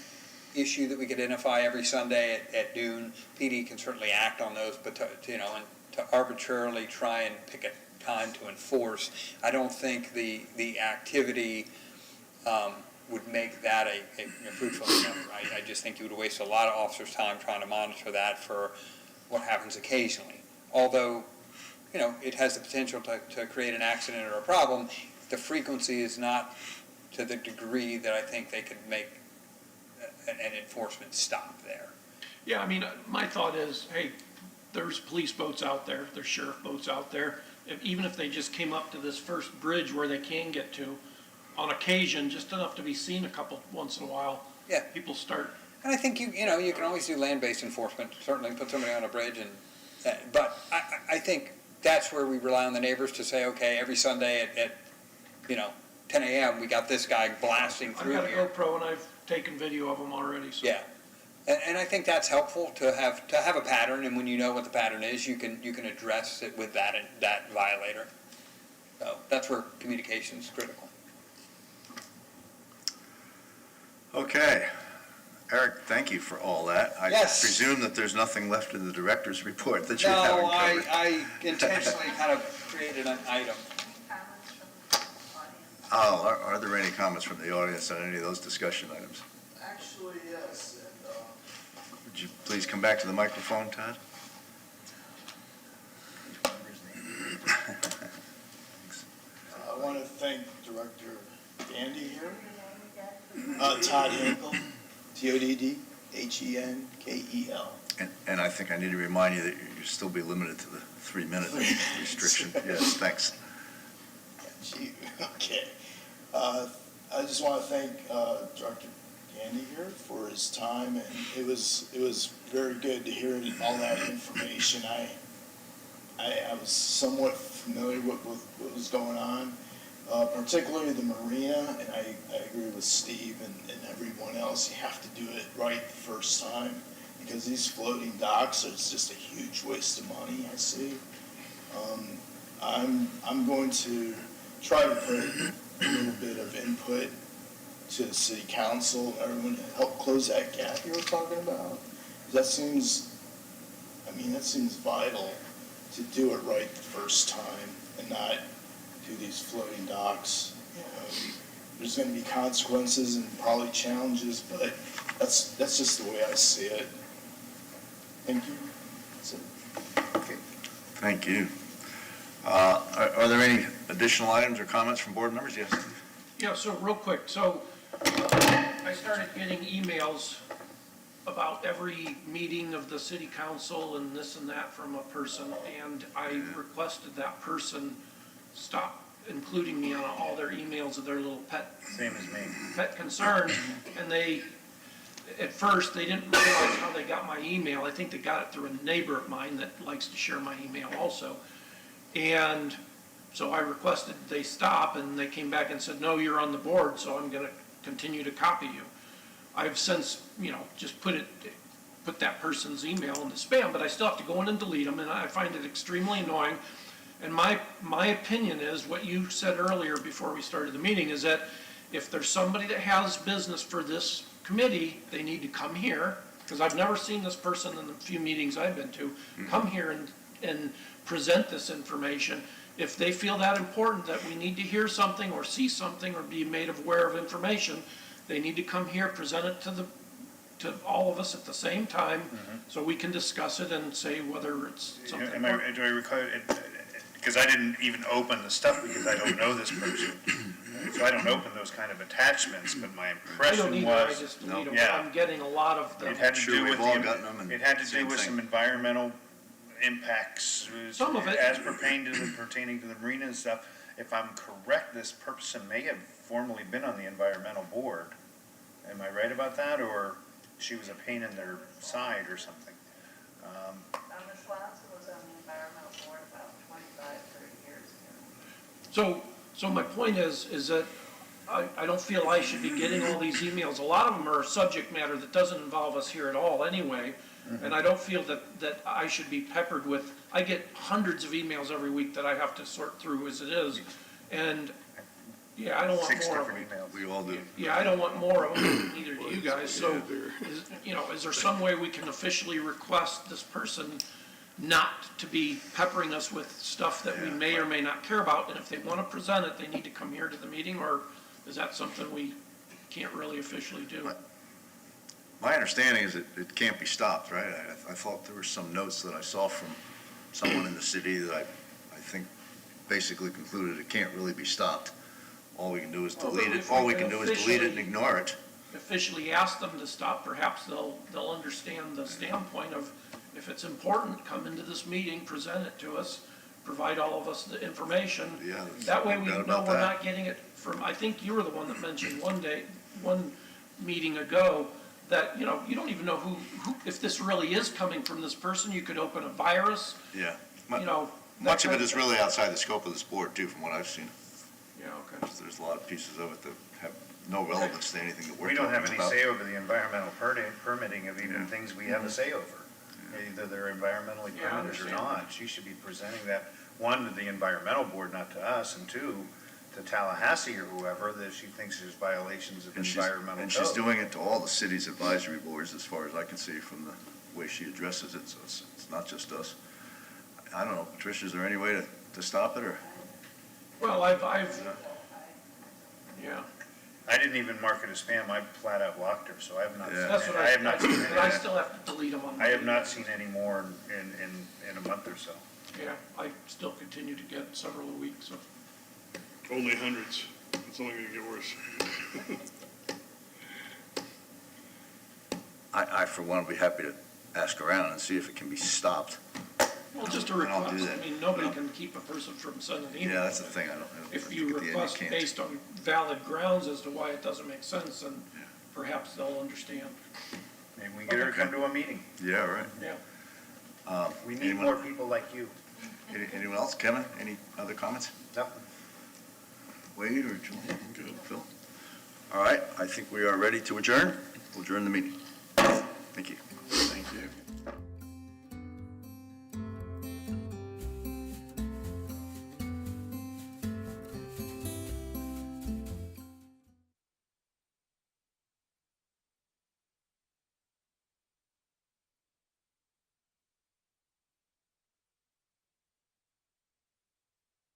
issue that we could identify every Sunday at noon, PD can certainly act on those, but and to arbitrarily try and pick a time to enforce, I don't think the activity, would make that a fruitful endeavor. I just think you would waste a lot of officers' time trying to monitor that for what happens occasionally. Although, it has the potential to create an accident or a problem, the frequency is not to the degree that I think they could make an enforcement stop there. Yeah, I mean, my thought is, hey, there's police boats out there, there's sheriff boats out there. Even if they just came up to this first bridge where they can get to, on occasion, just enough to be seen once in a while. Yeah. People start. And I think you can always do land-based enforcement, certainly put somebody on a bridge but I think that's where we rely on the neighbors to say, okay, every Sunday at 10 a.m., we got this guy blasting through I've here. got a GoPro and I've taken video of them already, so. Yeah, and I think that's helpful to have a pattern, and when you know what the pattern is, you can address it with that violator. So that's where communication is critical. Okay. Eric, thank you for all that. I Yes. presume that there's nothing left in the director's report that you haven't No, covered. I intentionally kind of created an item. Comments from the audience? Oh, are there any comments from the audience on any of those discussion items? Actually, yes, and, Would you please come back to the microphone, Todd? I want to thank Director Dandy here. Your name again? Todd Henkel, TODDHENKEL. And I think I need to remind you that you'll still be limited to the 3-minute restriction. Yes, thanks. Gee, okay. I just want to thank Director Dandy here for his time, and it was very good to hear all that information. I was somewhat familiar with what was going on, particularly the Marina, and I agree with Steve and everyone else. You have to do it right the first time, because these floating docks are just a huge waste of money, I see. I'm going to try to put a little bit of input to the city council, everyone to help close that gap you were talking about. That seems vital to do it right the first time and not do these floating docks. There's going to be consequences and probably challenges, but that's just the way I see it. Thank you. That's it. Thank you. Are there any additional items or comments from board members? Yes. Yeah, so real quick, so I started getting emails about every meeting of the city council and this and that from a person, and I requested that person stop including me on all their emails of their little Same as me. pet concerns, and at first, they didn't realize how they got my email. I think they got it through a neighbor of mine that likes to share my email also. And so I requested they stop, and they came back and said, no, you're on the board, so I'm gonna continue to copy you. I've since, just put that person's email in the spam, but I still have to go in and delete them, and I find it extremely annoying. And my opinion is, what you said earlier before we started the meeting, is that if there's somebody that has business for this committee, they need to come here, because I've never seen this person in the few meetings I've been to, come here and present this information. If they feel that important, that we need to hear something or see something or be made aware of information, they need to come here, present it to all of us at the same time, so we can discuss it and say whether it's something. Do I recall, because I didn't even open the stuff because I don't know this person. So I don't open those kind of attachments, but my I impression don't either, I was, just delete them, but Yeah. I'm getting a lot of them. it had to Sure, do we've with all gotten them, and it had to do same with thing. some environmental impacts. Some of it. As pertaining to the marina and stuff. If I'm correct, this person may have formerly been on the environmental board. Am I right about that, or she was a pain in their side or something? Ms. Swanson was on the environmental board about 25, 30 years ago. So So my point is that I don't feel I should be getting all these emails. A lot of them are subject matter that doesn't involve us here at all anyway. And I don't feel that I should be peppered with, I get hundreds of emails every week that I have to sort through as it is. And, yeah, I don't want 6 more of them. different emails. We all do. Yeah, I don't want more of them, neither do you guys, so, is there some way we can officially request this person not to be peppering us with stuff that we may or may not care about, and if they want to present it, they need to come here to the meeting, or is that something we can't really officially do? My understanding is it can't be stopped, right? I thought there were some notes that I saw from someone in the city that I think basically concluded it can't really be stopped. All we can do is Well, delete but it, if all we we can can do is delete it and officially- ignore it. Officially ask them to stop, perhaps they'll understand the standpoint of, if it's important, come into this meeting, present it to us, provide all of us the information. Yeah, there's That way no we doubt know about we're that. not getting it from, I think you were the one that mentioned one meeting ago, that, you don't even know who, if this really is coming from this person, you could open a virus, Yeah. you know. that Much of kind it is really outside the scope of this board too, from what I've seen. Yeah, okay. There's a lot of pieces of it that have no relevance to anything that we're We talking don't about. have any say over the environmental permitting of even things we have a say over. Either they're environmentally Yeah, I permitted or understand. not. She should be presenting that, one, to the environmental board, not to us, and two, to Tallahassee or whoever, that she thinks there's violations of And she's, environmental and code. she's doing it to all the city's advisory boards, as far as I can see from the way she addresses it, so it's not just us. I don't know, Patricia, is there any way to stop it, or? Well, I've, yeah, I didn't even mark it as spam. I flat out blocked her, so I have not, Yeah. that's what I have not seen but I any, still have to delete them on. I have not seen any more in a month or so. Yeah, I still continue to get several a week, so. Only hundreds. It's only gonna get worse. I, for one, would be happy to ask around and see if it can be stopped. Well, just a And I'll do request, that. I mean, nobody can keep a person from sending an email. Yeah, that's the thing, I don't. If I you think at the end request can't. based on valid grounds as to why it doesn't make sense, then perhaps they'll understand. Maybe we can get her to come to a meeting. Yeah, right. Yeah. We need Anyone- more people like you. Anyone else? Kevin, any other comments? Nothing. Wade or Julie? Good. Phil? All right, I think we are ready to adjourn. We'll adjourn the meeting. Thank you. Thank you.